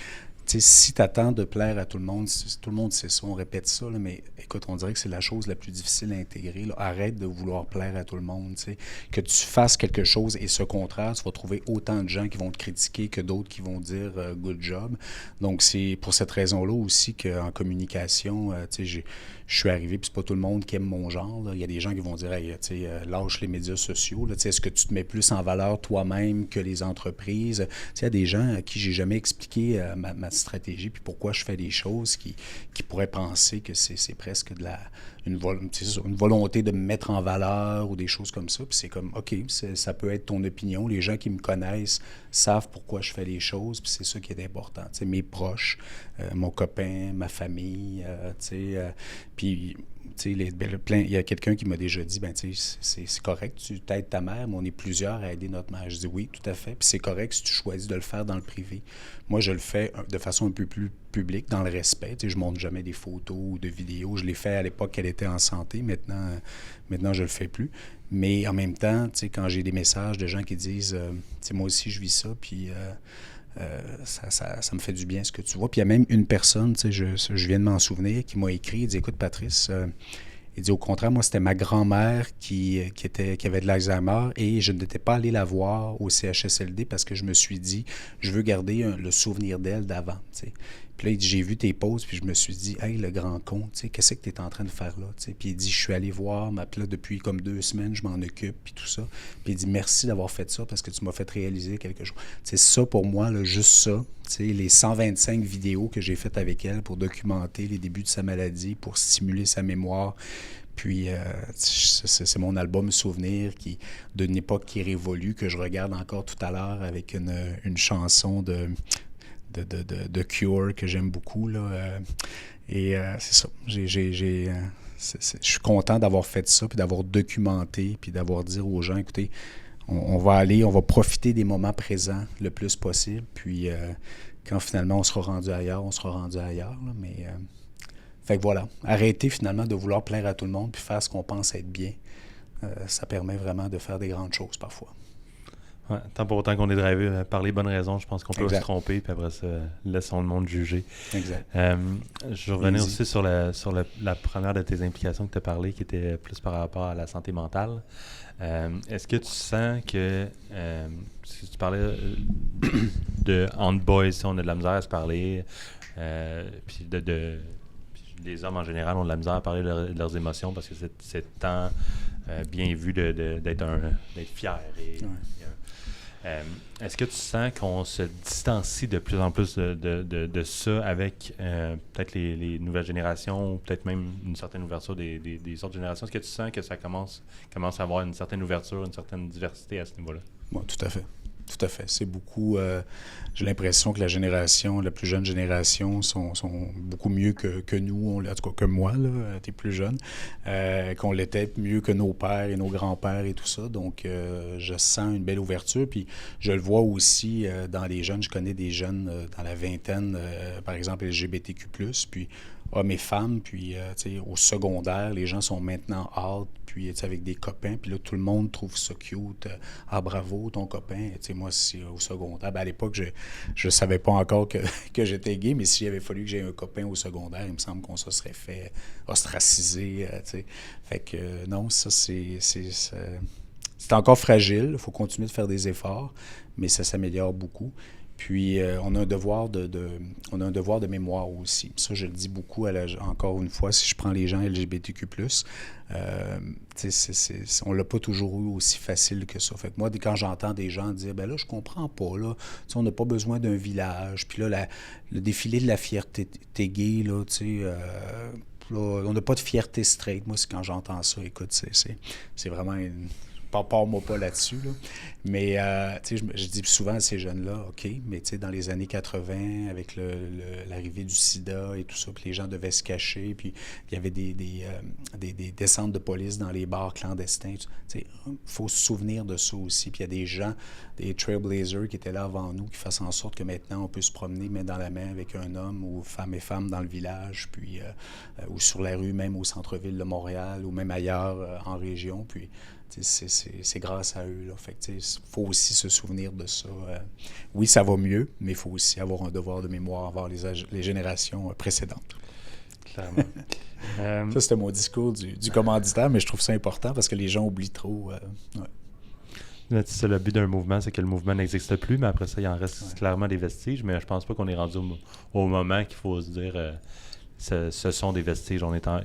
Tu sais, si tu attends de plaire à tout le monde sait ça, on répète ça, là, mais écoute, on dirait que c'est la chose la plus difficile à intégrer. Là. Arrête de vouloir plaire à tout le monde. Tu sais. Que tu fasses quelque chose et ce contraire, tu vas trouver autant de gens qui vont te critiquer que d'autres qui vont dire good job. Donc, c'est pour cette raison-là aussi qu'en communication, tu sais, je suis arrivé, puis c'est pas tout le monde qui aime mon genre. Là. Il y a des gens qui vont dire, hey, tu sais, lâche les médias sociaux. Là. Est-ce que tu te mets plus en valeur toi-même que les entreprises? Tu sais, il y a des gens à qui j'ai jamais expliqué ma stratégie, puis pourquoi je fais des choses qui pourraient penser que c'est presque une volonté de me mettre en valeur ou des choses comme ça. Puis c'est comme, OK, ça peut être ton opinion. Les gens qui me connaissent savent pourquoi je fais les choses, puis c'est ça qui est important. Tu sais, mes proches, mon copain, ma famille, tu sais, puis... Il y a quelqu'un qui m'a déjà dit, c'est correct, tu t'aides ta mère, mais on est plusieurs à aider notre mère. Je dis oui, tout à fait, puis c'est correct si tu choisis de le faire dans le privé. Moi, je le fais de façon un peu plus publique, dans le respect. Je ne montre jamais des photos ou de vidéos. Je l'ai fait à l'époque qu'elle était en santé, maintenant je le fais plus. Mais en même temps, quand j'ai des messages de gens qui disent, moi aussi je vis ça, puis... ça me fait du bien ce que tu vois. Puis il y a même une personne, je viens de m'en souvenir, qui m'a écrit, il dit, écoute Patrice, Il dit, au contraire, moi, c'était ma grand-mère qui avait de l'Alzheimer et je n'étais pas allé la voir au CHSLD parce que je me suis dit, je veux garder le souvenir d'elle d'avant, tu sais. Puis là, il dit, j'ai vu tes pauses, puis je me suis dit, hey, le grand con, tu sais, qu'est-ce que tu es en train de faire là, tu sais. Puis il dit, je suis allé voir, puis là, depuis comme 2 semaines, je m'en occupe, puis tout ça. Puis il dit, merci d'avoir fait ça parce que tu m'as fait réaliser quelque chose. C'est ça pour moi, là, juste ça, tu sais, les 125 vidéos que j'ai faites avec elle pour documenter les débuts de sa maladie, pour stimuler sa mémoire. Puis, c'est mon album Souvenir d'une époque qui révolue, que je regarde encore tout à l'heure avec une chanson de Cure que j'aime beaucoup. Là, c'est ça. Je suis content d'avoir fait ça, puis d'avoir documenté, puis d'avoir dit aux gens, écoutez, on va profiter des moments présents le plus possible. Puis, quand finalement on sera rendu ailleurs, on sera rendu ailleurs. Là, mais... fait que voilà, arrêter finalement de vouloir plaire à tout le monde puis faire ce qu'on pense être bien, ça permet vraiment de faire des grandes choses parfois. Ouais, tant pour autant qu'on est drivé par les bonnes raisons, je pense qu'on peut se tromper puis après ça, laissons le monde juger. Exact. Je revenais aussi sur la première de tes implications que tu as parlé, qui était plus par rapport à la santé mentale. Est-ce que tu sens que, si tu parlais de On Boys, on a de la misère à se parler, puis les hommes en général ont de la misère à parler de leurs émotions parce que c'est tant bien vu d'être fier. Est-ce que tu sens qu'on se distancie de plus en plus de ça avec peut-être les nouvelles générations ou peut-être même une certaine ouverture des autres générations? Est-ce que tu sens que ça commence à avoir une certaine ouverture, une certaine diversité à ce niveau-là? Oui, tout à fait. Tout à fait. C'est beaucoup... j'ai l'impression que la plus jeune génération sont beaucoup mieux que nous, en tout cas que moi, là, t'es plus jeune, qu'on l'était mieux que nos pères et nos grands-pères et tout ça. Donc, je sens une belle ouverture. Puis, je le vois aussi dans les jeunes. Je connais des jeunes dans la vingtaine, par exemple LGBTQ+, puis hommes et femmes. Puis, au secondaire, les gens sont maintenant out, puis avec des copains. Puis là, tout le monde trouve ça cute. Ah, bravo, ton copain. Moi, c'est au secondaire. À l'époque, je savais pas encore que j'étais gay, mais s'il avait fallu que j'aie un copain au secondaire, il me semble qu'on se serait fait ostraciser. Fait que non, ça, c'est encore fragile. Il faut continuer de faire des efforts, mais ça s'améliore beaucoup. Puis, on a un devoir de mémoire aussi. Ça, je le dis beaucoup, encore une fois, si je prends les gens LGBTQ+, on l'a pas toujours eu aussi facile que ça. Fait que moi, quand j'entends des gens dire, ben là, je comprends pas, là, on n'a pas besoin d'un village, puis là, le défilé de la fierté gay, là, on n'a pas de fierté straight. Moi, c'est quand j'entends ça, écoute, c'est vraiment une... Parle-moi pas là-dessus, là. Mais, je dis souvent à ces jeunes-là, OK, mais dans les années 80, avec l'arrivée du sida et tout ça, puis les gens devaient se cacher, puis il y avait des descentes de police dans les bars clandestins. Il faut se souvenir de ça aussi. Puis il y a des gens, des trailblazers qui étaient là avant nous, qui fassent en sorte que maintenant, on peut se promener main dans la main avec un homme ou femme et femme dans le village, puis ou sur la rue, même au centre-ville de Montréal, ou même ailleurs en région, puis... C'est grâce à eux. Là. Fait que, faut aussi se souvenir de ça. Oui, ça va mieux, mais il faut aussi avoir un devoir de mémoire envers les générations précédentes. Clairement. Ça, c'était mon discours du commanditaire, mais je trouve ça important parce que les gens oublient trop. Ouais. C'est le but d'un mouvement, c'est que le mouvement n'existe plus, mais après ça, il en reste clairement des vestiges, mais je pense pas qu'on est rendu au moment qu'il faut se dire ce sont des vestiges.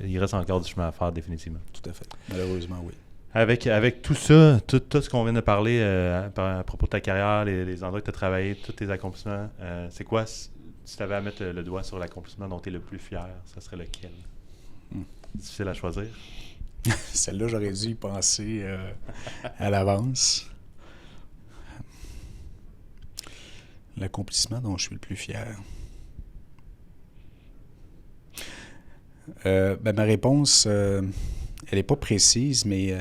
Il reste encore du chemin à faire, définitivement. Tout à fait. Malheureusement, oui. Avec tout ça, tout ce qu'on vient de parler à propos de ta carrière, les endroits que tu as travaillé, tous tes accomplissements, c'est quoi, si tu avais à mettre le doigt sur l'accomplissement dont tu es le plus fier, ça serait lequel? Difficile à choisir. Celle-là, j'aurais dû y penser à l'avance. L'accomplissement dont je suis le plus fier. Ma réponse... elle n'est pas précise, mais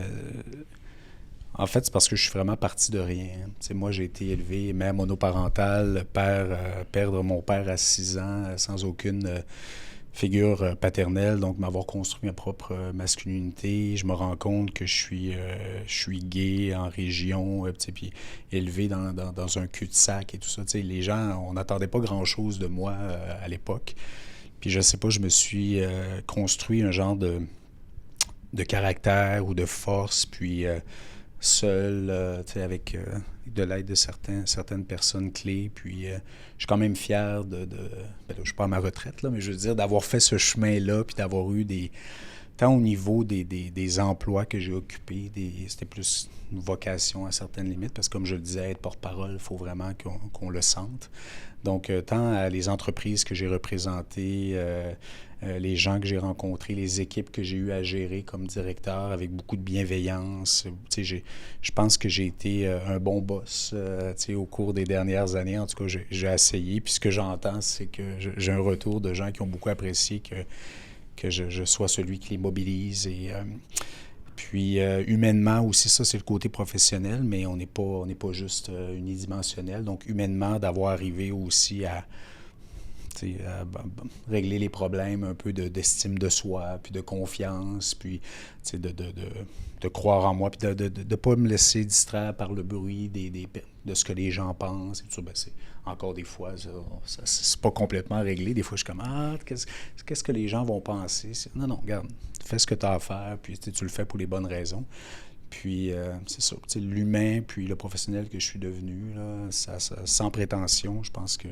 en fait, c'est parce que je suis vraiment parti de rien. Moi, j'ai été élevé, mère monoparentale, perdre mon père à 6 ans sans aucune figure paternelle, donc m'avoir construit ma propre masculinité. Je me rends compte que je suis gay en région, puis élevé dans un cul-de-sac et tout ça. Les gens, on n'attendait pas grand-chose de moi à l'époque. Puis je sais pas, je me suis construit un genre de caractère ou de force, puis seul, avec de l'aide de certaines personnes clés. Puis je suis quand même fier ben là, je suis pas à ma retraite, là, mais je veux dire, d'avoir fait ce chemin-là, puis d'avoir eu tant au niveau des emplois que j'ai occupés, c'était plus une vocation à certaines limites, parce que comme je le disais, être porte-parole, il faut vraiment qu'on le sente. Donc, tant à les entreprises que j'ai représentées, les gens que j'ai rencontrés, les équipes que j'ai eu à gérer comme directeur avec beaucoup de bienveillance. Je pense que j'ai été un bon boss au cours des dernières années. En tout cas, j'ai essayé. Puis ce que j'entends, c'est que j'ai un retour de gens qui ont beaucoup apprécié que je sois celui qui les mobilise. Puis humainement aussi, ça c'est le côté professionnel, mais on n'est pas juste unidimensionnel. Donc humainement, d'avoir arrivé aussi à régler les problèmes un peu d'estime de soi, puis de confiance, puis de croire en moi, puis de ne pas me laisser distraire par le bruit de ce que les gens pensent. Et tout ça, c'est, encore des fois, ça c'est pas complètement réglé. Des fois, je suis comme, qu'est-ce que les gens vont penser? Non, regarde, fais ce que tu as à faire, puis tu le fais pour les bonnes raisons. Puis, c'est ça, l'humain, puis le professionnel que je suis devenu, là, sans prétention, je pense que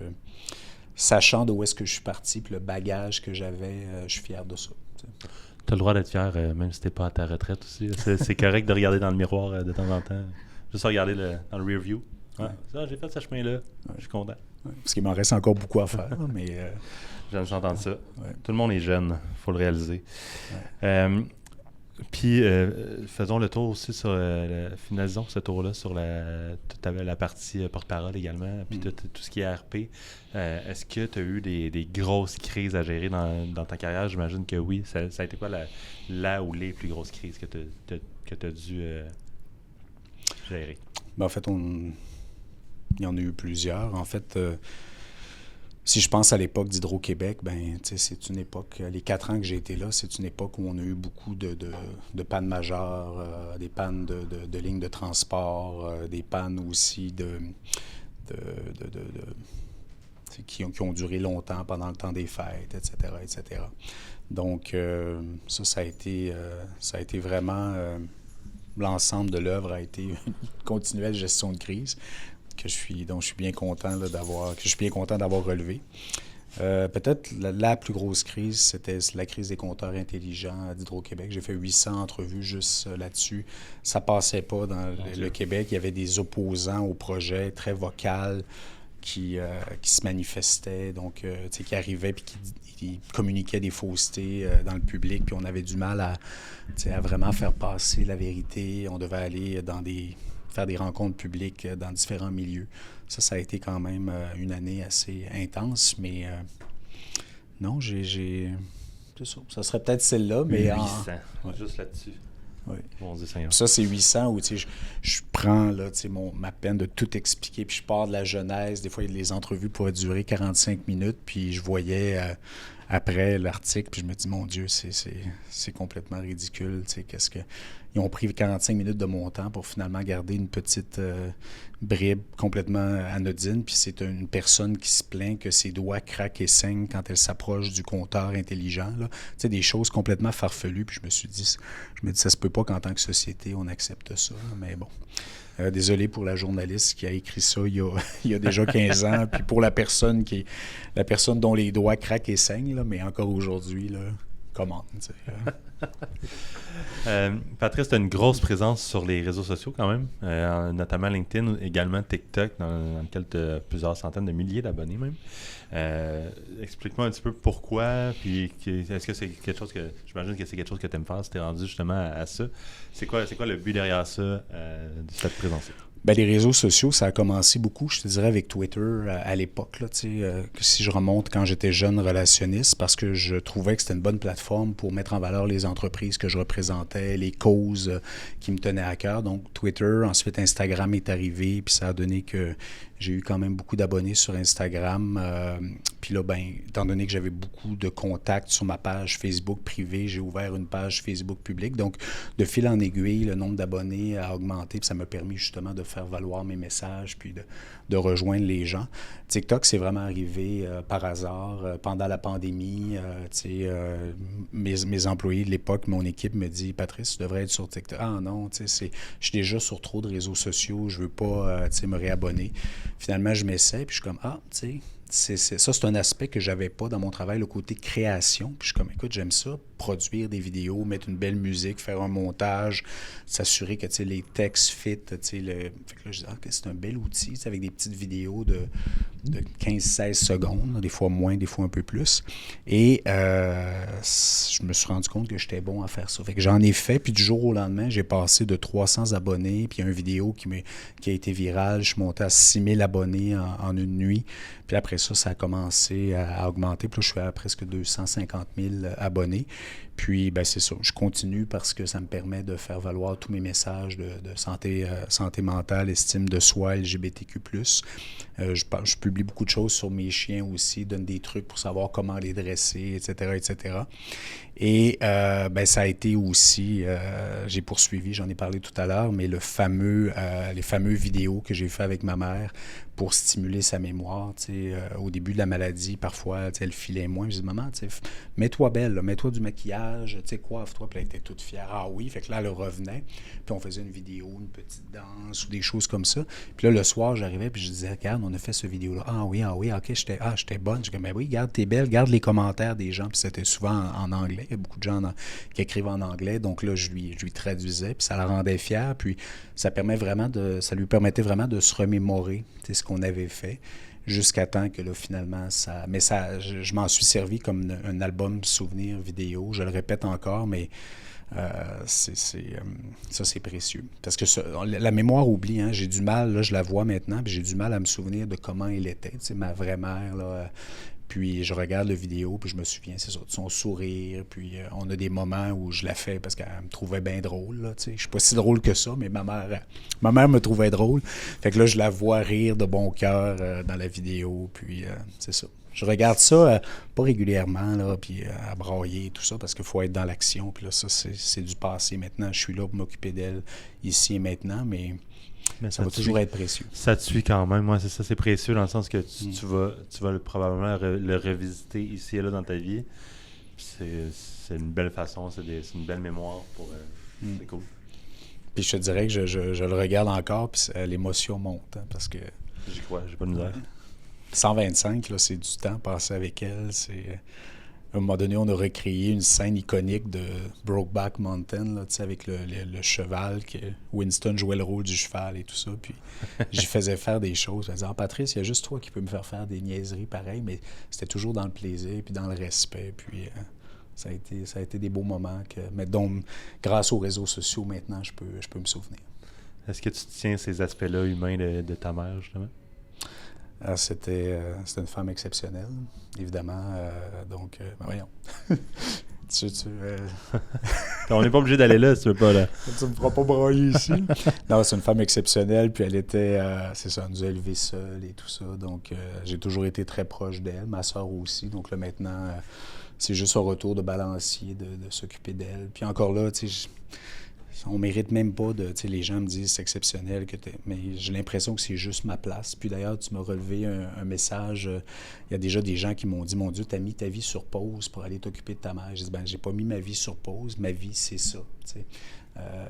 sachant d'où est-ce que je suis parti, puis le bagage que j'avais, je suis fier de ça. Tu as le droit d'être fier, même si tu n'es pas à ta retraite aussi. C'est correct de regarder dans le miroir de temps en temps. Juste regarder dans le rear view. Ouais. Ça, j'ai fait ce chemin-là. Ouais. Je suis content. Ouais. Parce qu'il m'en reste encore beaucoup à faire, mais... J'entends ça. Ouais. Tout le monde est jeune, il faut le réaliser. Ouais. Puis, faisons le tour aussi sur... finalisons ce tour-là sur la partie porte-parole également, puis tout ce qui est RP. Est-ce que tu as eu des grosses crises à gérer dans ta carrière? J'imagine que oui. Ça a été quoi la ou les plus grosses crises que tu as dû gérer? Ben, en fait, il y en a eu plusieurs. En fait... Si je pense à l'époque d'Hydro-Québec, c'est une époque, les 4 ans que j'ai été là, c'est une époque où on a eu beaucoup de pannes majeures, des pannes de lignes de transport, des pannes aussi qui ont duré longtemps pendant le temps des fêtes, etc., etc. Donc, ça a été vraiment... l'ensemble de l'œuvre a été une continuelle gestion de crise. dont je suis bien content d'avoir relevé. Peut-être la plus grosse crise, c'était la crise des compteurs intelligents d'Hydro-Québec. J'ai fait 800 entrevues juste là-dessus. Ça passait pas dans le Québec. Il y avait des opposants au projet, très vocales, qui se manifestaient, donc qui arrivaient puis qui communiquaient des faussetés dans le public. Puis on avait du mal à vraiment faire passer la vérité. On devait aller faire des rencontres publiques dans différents milieux. Ça a été quand même une année assez intense, mais non, j'ai... C'est ça. Ça serait peut-être celle-là, mais... 800, juste là-dessus. Oui. Bon Dieu Seigneur. Ça, c'est 800 où je prends là, ma peine de tout expliquer, puis je pars de la genèse. Des fois, les entrevues pouvaient durer 45 minutes, puis je voyais... après l'article, puis je me dis, mon Dieu, c'est complètement ridicule. Qu'est-ce que... Ils ont pris 45 minutes de mon temps pour finalement garder une petite bribe complètement anodine, puis c'est une personne qui se plaint que ses doigts craquent et saignent quand elle s'approche du compteur intelligent. Là. Des choses complètement farfelues, puis je me dis, ça se peut pas qu'en tant que société, on accepte ça. Mais bon... désolé pour la journaliste qui a écrit ça il y a déjà 15 ans, puis pour la personne dont les doigts craquent et saignent, là, mais encore aujourd'hui, là, comment? Patrice, tu as une grosse présence sur les réseaux sociaux quand même, notamment LinkedIn, également TikTok, dans lequel tu as plusieurs centaines de milliers d'abonnés même. Explique-moi un petit peu pourquoi, puis est-ce que c'est quelque chose que... J'imagine que c'est quelque chose que tu aimes faire si tu es rendu justement à ça. C'est quoi le but derrière ça, de cette présence-là? Ben, les réseaux sociaux, ça a commencé beaucoup, je te dirais, avec Twitter à l'époque. Là, si je remonte quand j'étais jeune relationniste, parce que je trouvais que c'était une bonne plateforme pour mettre en valeur les entreprises que je représentais, les causes qui me tenaient à cœur. Donc, Twitter, ensuite Instagram est arrivé, puis ça a donné que j'ai eu quand même beaucoup d'abonnés sur Instagram. Puis là, étant donné que j'avais beaucoup de contacts sur ma page Facebook privée, j'ai ouvert une page Facebook publique. Donc, de fil en aiguille, le nombre d'abonnés a augmenté, puis ça m'a permis justement de faire faire valoir mes messages, puis de rejoindre les gens. TikTok, c'est vraiment arrivé par hasard. Pendant la pandémie, mes employés de l'époque, mon équipe me dit « Patrice, tu devrais être sur TikTok. » Ah non, je suis déjà sur trop de réseaux sociaux, je veux pas me réabonner. Finalement, je m'essaie, puis je suis comme « Ah, tu sais, ça, c'est un aspect que j'avais pas dans mon travail, le côté création. Puis je suis comme, écoute, j'aime ça, produire des vidéos, mettre une belle musique, faire un montage, s'assurer que les textes fit. Fait que là, je dis, c'est un bel outil, avec des petites vidéos de 15-16 secondes, des fois moins, des fois un peu plus. Et je me suis rendu compte que j'étais bon à faire ça. Fait que j'en ai fait, puis du jour au lendemain, j'ai passé de 300 abonnés, puis il y a une vidéo qui a été virale. Je suis monté à 6000 abonnés en une nuit. Puis après ça a commencé à augmenter. Puis là, je suis à presque 250 000 abonnés. Puis, c'est ça. Je continue parce que ça me permet de faire valoir tous mes messages de santé mentale, estime de soi, LGBTQ+. Je publie beaucoup de choses sur mes chiens aussi, donne des trucs pour savoir comment les dresser, etc., etc. Et ça a été aussi, j'ai poursuivi, j'en ai parlé tout à l'heure, mais les fameux vidéos que j'ai fait avec ma mère pour stimuler sa mémoire. Au début de la maladie, parfois, elle filait moins. Je dis, maman, mets-toi belle, là, mets-toi du maquillage, coiffe-toi. Puis elle était toute fière. Ah oui, fait que là, elle revenait. Puis on faisait une vidéo, une petite danse ou des choses comme ça. Puis là, le soir, j'arrivais puis je disais, regarde, on a fait cette vidéo-là. Ah oui, ok, j'étais bonne. Je dis, ben oui, garde, t'es belle, garde les commentaires des gens. Puis c'était souvent en anglais. Il y a beaucoup de gens qui écrivent en anglais. Donc là, je lui traduisais. Puis ça la rendait fière. Puis ça lui permettait vraiment de se remémorer ce qu'on avait fait. Jusqu'à temps que là, finalement, je m'en suis servi comme un album souvenir vidéo. Je le répète encore, mais ça, c'est précieux. Parce que la mémoire oublie, hein, j'ai du mal, là, je la vois maintenant, puis j'ai du mal à me souvenir de comment elle était. Ma vraie mère, là, puis je regarde la vidéo, puis je me souviens, c'est ça, de son sourire. Puis on a des moments où je la fais parce qu'elle me trouvait bien drôle. Là, je suis pas si drôle que ça, mais ma mère me trouvait drôle. Fait que là, je la vois rire de bon cœur dans la vidéo. Puis c'est ça. Je regarde ça pas régulièrement, là, puis à brailler et tout ça, parce qu'il faut être dans l'action. Puis là, ça, c'est du passé maintenant. Je suis là pour m'occuper d'elle ici et maintenant, mais ça va toujours être précieux. Ça te suit quand même. Moi, c'est ça, c'est précieux dans le sens que tu vas probablement le revisiter ici et là dans ta vie. C'est une belle façon, c'est une belle mémoire pour. C'est cool. Puis je te dirais que je le regarde encore, puis l'émotion monte, hein, parce que. J'y crois, j'ai pas de misère. 125, là, c'est du temps passé avec elle. À un moment donné, on a recréé une scène iconique de Brokeback Mountain, là, avec le cheval, que Winston jouait le rôle du cheval et tout ça. Puis j'y faisais faire des choses. Je disais, Patrice, il y a juste toi qui peux me faire des niaiseries pareilles, mais c'était toujours dans le plaisir puis dans le respect. Puis ça a été des beaux moments mais dont, grâce aux réseaux sociaux, maintenant, je peux me souvenir. Est-ce que tu tiens ces aspects-là humains de ta mère, justement? C'était une femme exceptionnelle, évidemment. Donc, voyons. On n'est pas obligé d'aller là, si tu veux pas. Là. Tu me feras pas brailler ici. Non, c'est une femme exceptionnelle, puis elle était, c'est ça, elle nous a élevés seuls et tout ça. Donc, j'ai toujours été très proche d'elle, ma soeur aussi. Donc là, maintenant, c'est juste un retour de balancier de s'occuper d'elle. Puis encore là, tu sais, on mérite même pas de... Tu sais, les gens me disent c'est exceptionnel, mais j'ai l'impression que c'est juste ma place. Puis d'ailleurs, tu m'as relevé un message. Il y a déjà des gens qui m'ont dit, mon Dieu, t'as mis ta vie sur pause pour aller t'occuper de ta mère. J'ai dit, j'ai pas mis ma vie sur pause. Ma vie, c'est ça. Tu sais.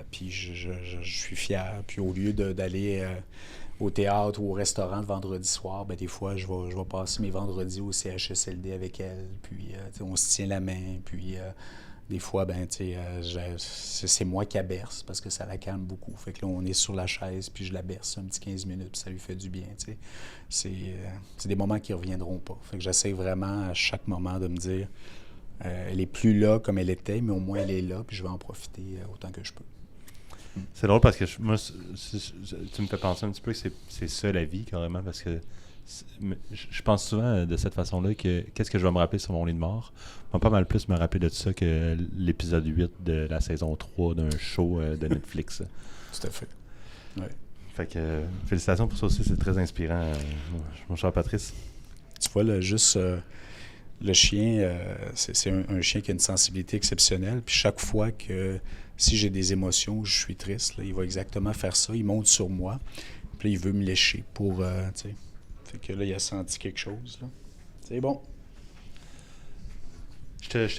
Puis je suis fier. Puis au lieu d'aller au théâtre ou au restaurant le vendredi soir, des fois, je vais passer mes vendredis au CHSLD avec elle. Puis on se tient la main. Puis... des fois, c'est moi qui la berce parce que ça la calme beaucoup. Fait que là, on est sur la chaise, puis je la berce un petit 15 minutes, puis ça lui fait du bien, tu sais. C'est des moments qui ne reviendront pas. Fait que j'essaie vraiment à chaque moment de me dire, elle est plus là comme elle était, mais au moins elle est là, puis je vais en profiter autant que je peux. C'est drôle parce que moi, tu me fais penser un petit peu que c'est ça la vie, carrément, parce que je pense souvent de cette façon-là que qu'est-ce que je vais me rappeler sur mon lit de mort. Je vais pas mal plus me rappeler de ça que l'épisode 8 de la saison 3 d'un show de Netflix. Tout à fait. Ouais. Fait que félicitations pour ça aussi, c'est très inspirant, mon cher Patrice. Tu vois, le chien, c'est un chien qui a une sensibilité exceptionnelle. Puis chaque fois que, si j'ai des émotions, je suis triste, là, il va exactement faire ça. Il monte sur moi. Puis là, il veut me lécher pour, tu sais. Fait que là, il a senti quelque chose, là. C'est bon.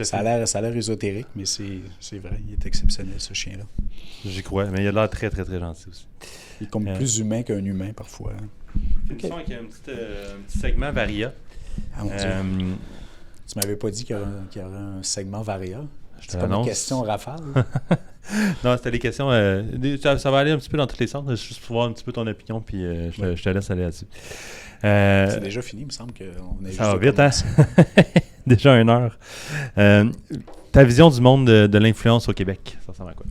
Ça a l'air ésotérique, mais c'est vrai. Il est exceptionnel, ce chien-là. J'y crois, mais il a l'air très, très, très gentil aussi. Il est comme plus humain qu'un humain, parfois. Finissons avec un petit segment Varia. Ah, mon Dieu. Tu m'avais pas dit qu'il y aurait un segment Varia? C'est pas une question rafale? Non, c'était des questions... ça va aller un petit peu dans tous les sens. Juste pour voir un petit peu ton opinion, puis je te laisse aller là-dessus. C'est déjà fini, il me semble qu'on est ça va vite, hein? Déjà 1 heure. Ta vision du monde de l'influence au Québec, ça ressemble à quoi?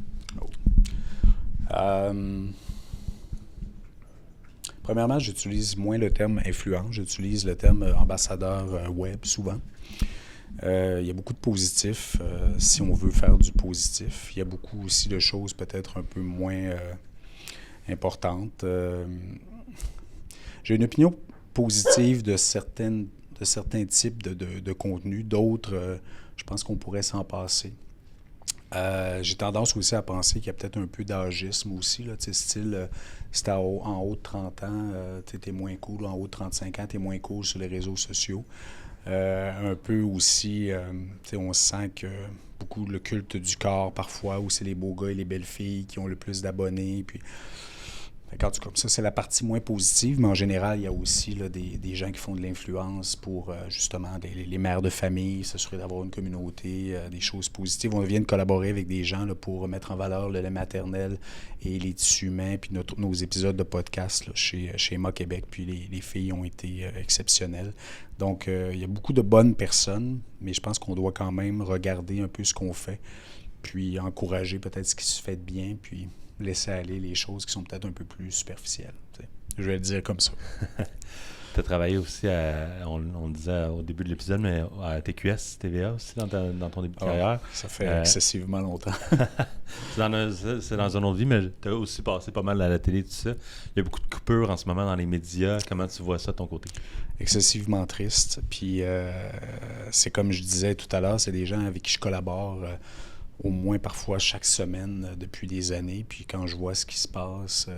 Premièrement, j'utilise moins le terme influence, j'utilise le terme ambassadeur web souvent. Il y a beaucoup de positifs si on veut faire du positif. Il y a beaucoup aussi de choses peut-être un peu moins importantes. J'ai une opinion positive de certains types de contenus. D'autres, je pense qu'on pourrait s'en passer. J'ai tendance aussi à penser qu'il y a peut-être un peu d'agisme aussi, là, style, si t'es en haut de 30 ans, t'es moins cool, en haut de 35 ans, t'es moins cool sur les réseaux sociaux. Un peu aussi, on sent que beaucoup le culte du corps parfois, où c'est les beaux gars et les belles filles qui ont le plus d'abonnés, puis... En tout cas, ça, c'est la partie moins positive, mais en général, il y a aussi là, des gens qui font de l'influence pour justement les mères de famille, s'assurer d'avoir une communauté, des choses positives. On vient de collaborer avec des gens là, pour mettre en valeur le lait maternel et les tissus humains, puis nos épisodes de podcast là, chez Emma Québec, puis les filles ont été exceptionnelles. Donc, il y a beaucoup de bonnes personnes, mais je pense qu'on doit quand même regarder un peu ce qu'on fait, puis encourager peut-être ce qui se fait de bien, puis... laisser aller les choses qui sont peut-être un peu plus superficielles. T'sais. Je vais le dire comme ça. Tu as travaillé aussi, on le disait au début de l'épisode, mais à TQS, TVA aussi, dans ton début de carrière. Ça fait excessivement longtemps. c'est dans une autre vie, mais tu as aussi passé pas mal à la télé, tout ça. Il y a beaucoup de coupures en ce moment dans les médias. Comment tu vois ça de ton côté? Excessivement triste. Puis c'est comme je disais tout à l'heure, c'est des gens avec qui je collabore au moins parfois chaque semaine depuis des années. Puis quand je vois ce qui se passe,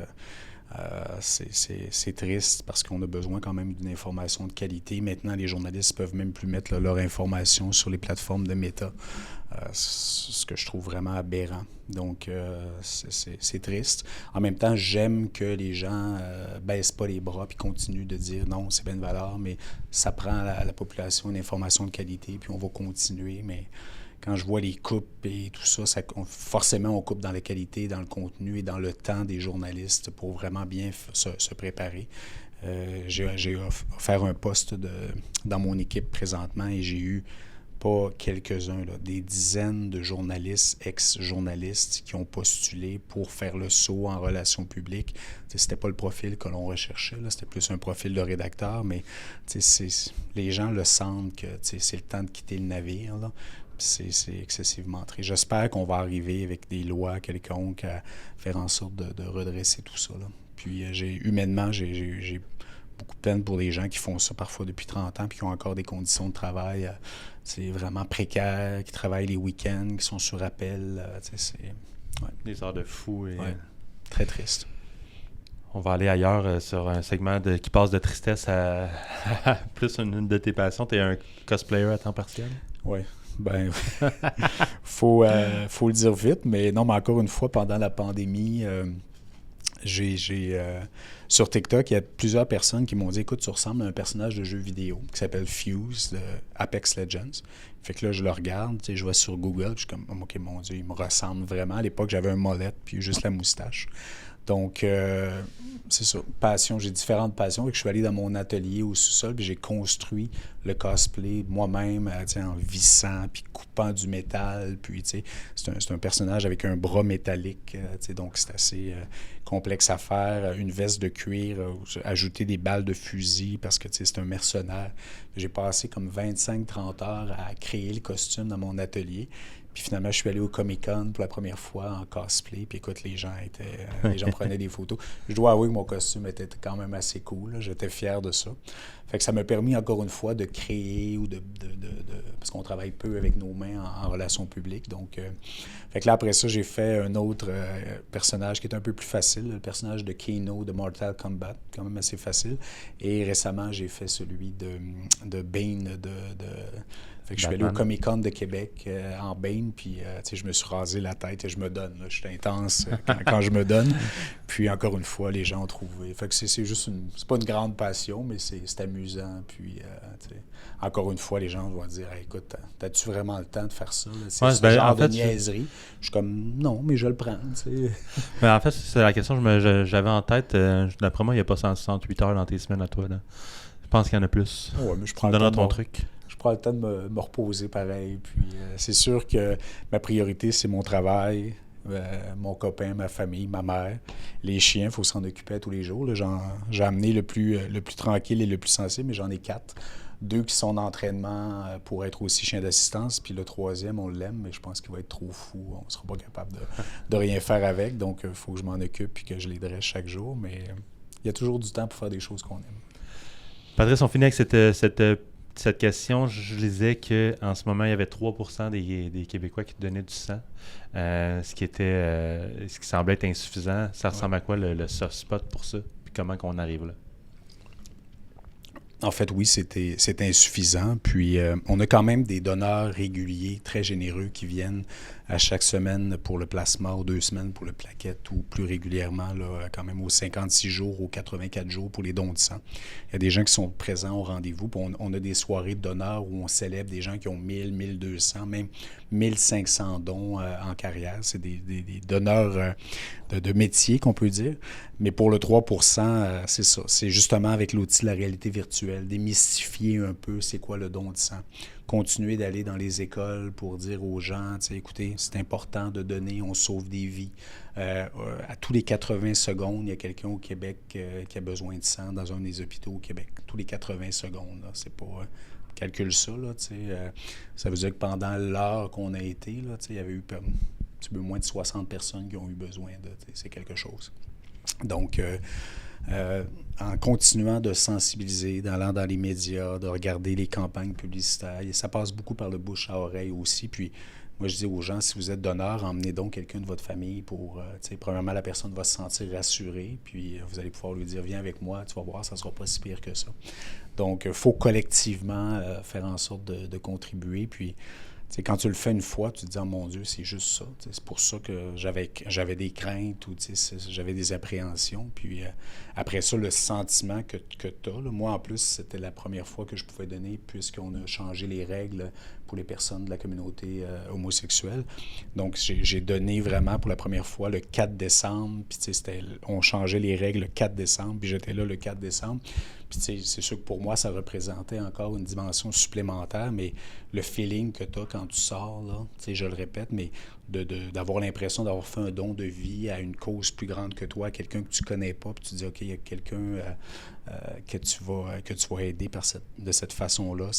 c'est triste parce qu'on a besoin quand même d'une information de qualité. Maintenant, les journalistes peuvent même plus mettre leur information sur les plateformes de méta, ce que je trouve vraiment aberrant. Donc, c'est triste. En même temps, j'aime que les gens baissent pas les bras puis continuent de dire non, c'est bien de valeur, mais ça prend à la population une information de qualité, puis on va continuer, mais... Quand je vois les coupes et tout ça, forcément, on coupe dans la qualité, dans le contenu et dans le temps des journalistes pour vraiment bien se préparer. J'ai offert un poste dans mon équipe présentement et j'ai eu pas quelques-uns, là, des dizaines de journalistes, ex-journalistes qui ont postulé pour faire le saut en relations publiques. C'était pas le profil que l'on recherchait, là, c'était plus un profil de rédacteur, mais les gens le sentent que c'est le temps de quitter le navire, là. C'est excessivement triste. J'espère qu'on va arriver avec des lois quelconques à faire en sorte de redresser tout ça, là. Puis humainement, j'ai beaucoup de peine pour les gens qui font ça parfois depuis 30 ans puis qui ont encore des conditions de travail vraiment précaires, qui travaillent les week-ends, qui sont sur appel. Des heures de fou. Et... Ouais. Très triste. On va aller ailleurs sur un segment qui passe de tristesse à plus une de tes passions. Tu es un cosplayer à temps partiel? Oui. Ben, faut le dire vite, mais non, mais encore une fois, pendant la pandémie, sur TikTok, il y a plusieurs personnes qui m'ont dit « Écoute, tu ressembles à un personnage de jeu vidéo qui s'appelle Fuse de Apex Legends. » Fait que là, je le regarde, je vais sur Google, je suis comme « OK, mon Dieu, il me ressemble vraiment. » À l'époque, j'avais un mollet puis juste la moustache. Donc, c'est ça, passion. J'ai différentes passions. Fait que je suis allé dans mon atelier au sous-sol puis j'ai construit le cosplay moi-même en vissant puis coupant du métal. Puis, c'est un personnage avec un bras métallique. Donc, c'est assez complexe à faire. Une veste de cuir, ajouter des balles de fusil parce que c'est un mercenaire. J'ai passé comme 25-30 heures à créer le costume dans mon atelier. Puis finalement, je suis allé au Comic-Con pour la première fois en cosplay. Puis écoute, les gens prenaient des photos. Je dois avouer que mon costume était quand même assez cool. Là. J'étais fier de ça. Fait que ça m'a permis encore une fois de créer ou de parce qu'on travaille peu avec nos mains en relations publiques. Donc, fait que là, après ça, j'ai fait un autre personnage qui est un peu plus facile, le personnage de Kano de Mortal Kombat, quand même assez facile. Et récemment, j'ai fait celui de Bane fait que je suis allé au Comic-Con de Québec en Bane, puis je me suis rasé la tête et je me donne. Là. Je suis intense quand je me donne. Puis encore une fois, les gens ont trouvé. Fait que c'est juste c'est pas une grande passion, mais c'est amusant. Puis encore une fois, les gens vont dire hey, écoute, t'as-tu vraiment le temps de faire ça? C'est ce genre de niaiserie. Je suis comme non, mais je le prends. Mais en fait, c'est la question que j'avais en tête. D'après moi, il n'y a pas 168 heures dans tes semaines à toi. Là. Je pense qu'il y en a plus. Ouais, mais je prends ton truc. Je prends le temps de me reposer pareil. Puis c'est sûr que ma priorité, c'est mon travail, mon copain, ma famille, ma mère. Les chiens, il faut s'en occuper tous les jours. Là. J'ai amené le plus tranquille et le plus sensible, mais j'en ai 4. 2 qui sont d'entraînement pour être aussi chien d'assistance, puis le 3e, on l'aime, mais je pense qu'il va être trop fou. On ne sera pas capable de rien faire avec, donc il faut que je m'en occupe et que je les dresse chaque jour, mais il y a toujours du temps pour faire des choses qu'on aime. Patrice, on finit avec cette question. Je lisais qu'en ce moment, il y avait 3% des Québécois qui te donnaient du sang, ce qui semblait être insuffisant. Ça ressemble à quoi le soft spot pour ça? Puis comment qu'on arrive là? En fait, oui, c'est insuffisant. Puis, on a quand même des donneurs réguliers, très généreux, qui viennent à chaque semaine pour le plasma, aux 2 semaines pour le plaquette, ou plus régulièrement, là, quand même aux 56 jours, aux 84 jours pour les dons de sang. Il y a des gens qui sont présents au rendez-vous. Puis on a des soirées de donneurs où on célèbre des gens qui ont 1000, 1200, même 1500 dons en carrière. C'est des donneurs de métier, qu'on peut dire. Mais pour le 3%, c'est ça. C'est justement avec l'outil de la réalité virtuelle, démystifier un peu c'est quoi le don de sang. Continuer d'aller dans les écoles pour dire aux gens, écoutez, c'est important de donner, on sauve des vies. À tous les 80 secondes, il y a quelqu'un au Québec qui a besoin de sang dans un des hôpitaux au Québec. Tous les 80 secondes, là, c'est pas... calcule ça, là, ça veut dire que pendant l'heure qu'on a été, là, il y avait eu un petit peu moins de 60 personnes qui ont eu besoin de... C'est quelque chose. Donc, en continuant de sensibiliser, d'allant dans les médias, de regarder les campagnes publicitaires, et ça passe beaucoup par le bouche à oreille aussi. Puis, moi, je dis aux gens, si vous êtes donneur, emmenez donc quelqu'un de votre famille pour, premièrement, la personne va se sentir rassurée, puis vous allez pouvoir lui dire, viens avec moi, tu vas voir, ça ne sera pas si pire que ça. Donc, il faut collectivement faire en sorte de contribuer, puis quand tu le fais une fois, tu te dis « Oh mon Dieu, c'est juste ça. » C'est pour ça que j'avais des craintes ou j'avais des appréhensions. Puis après ça, le sentiment que tu as, moi en plus, c'était la première fois que je pouvais donner puisqu'on a changé les règles pour les personnes de la communauté homosexuelle. Donc, j'ai donné vraiment pour la première fois le 4 décembre. Puis on changeait les règles le 4 décembre, puis j'étais là le 4 décembre. Puis c'est sûr que pour moi, ça représentait encore une dimension supplémentaire, mais le feeling que tu as quand tu sors, là, je le répète, mais d'avoir l'impression d'avoir fait un don de vie à une cause plus grande que toi, à quelqu'un que tu connais pas, puis tu dis, OK, il y a quelqu'un que tu vas aider de cette façon-là,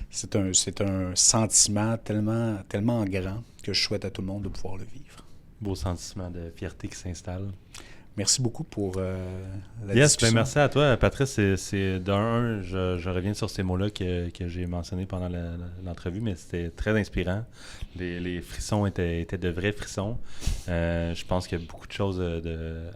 c'est un sentiment tellement, tellement grand que je souhaite à tout le monde de pouvoir le vivre. Beau sentiment de fierté qui s'installe. Merci beaucoup pour la discussion. Ben merci à toi, Patrice. Je reviens sur ces mots-là que j'ai mentionnés pendant l'entrevue, mais c'était très inspirant. Les frissons étaient de vrais frissons. Je pense qu'il y a beaucoup de choses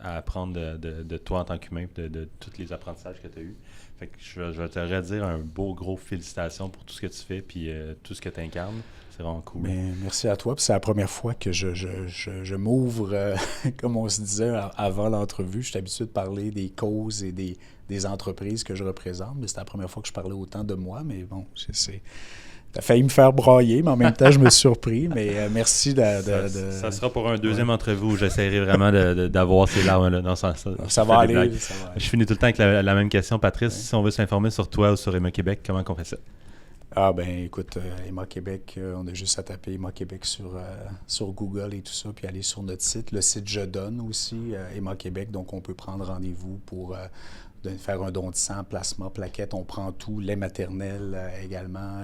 à apprendre de toi en tant qu'humain, de tous les apprentissages que tu as eus. Fait que je vais te redire un beau gros félicitations pour tout ce que tu fais puis tout ce que tu incarnes. C'est vraiment cool. Bien, merci à toi. Puis c'est la première fois que je m'ouvre, comme on se disait avant l'entrevue. Je suis habitué de parler des causes et des entreprises que je représente, mais c'est la première fois que je parlais autant de moi. Mais bon, t'as failli me faire brailler, mais en même temps, je me suis surpris. Mais merci Ça sera pour un deuxième entrevue où j'essaierai vraiment d'avoir ces larmes-là. Non, ça va aller. Je finis tout le temps avec la même question, Patrice. Ouais. Si on veut s'informer sur toi ou sur Emma Québec, comment on fait ça? Ah ben écoute, Emma Québec, on a juste à taper Emma Québec sur Google et tout ça, puis aller sur notre site. Le site Je Donne aussi, Emma Québec, donc on peut prendre rendez-vous pour de faire un don de sang, plasma, plaquettes, on prend tout, lait maternel également,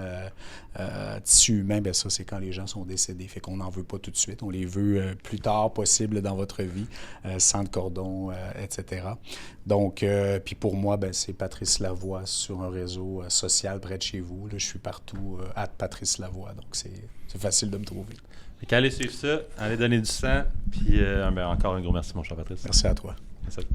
tissu humain, bien ça, c'est quand les gens sont décédés. Fait qu'on n'en veut pas tout de suite. On les veut plus tard possible dans votre vie, sans de cordon, etc. Donc, puis pour moi, ben, c'est Patrice Lavoie sur un réseau social près de chez vous. Là, je suis partout, @Patrice Lavoie, donc c'est facile de me trouver. Allez suivre ça, allez donner du sang, puis encore un gros merci, mon cher Patrice. Merci à toi. Merci.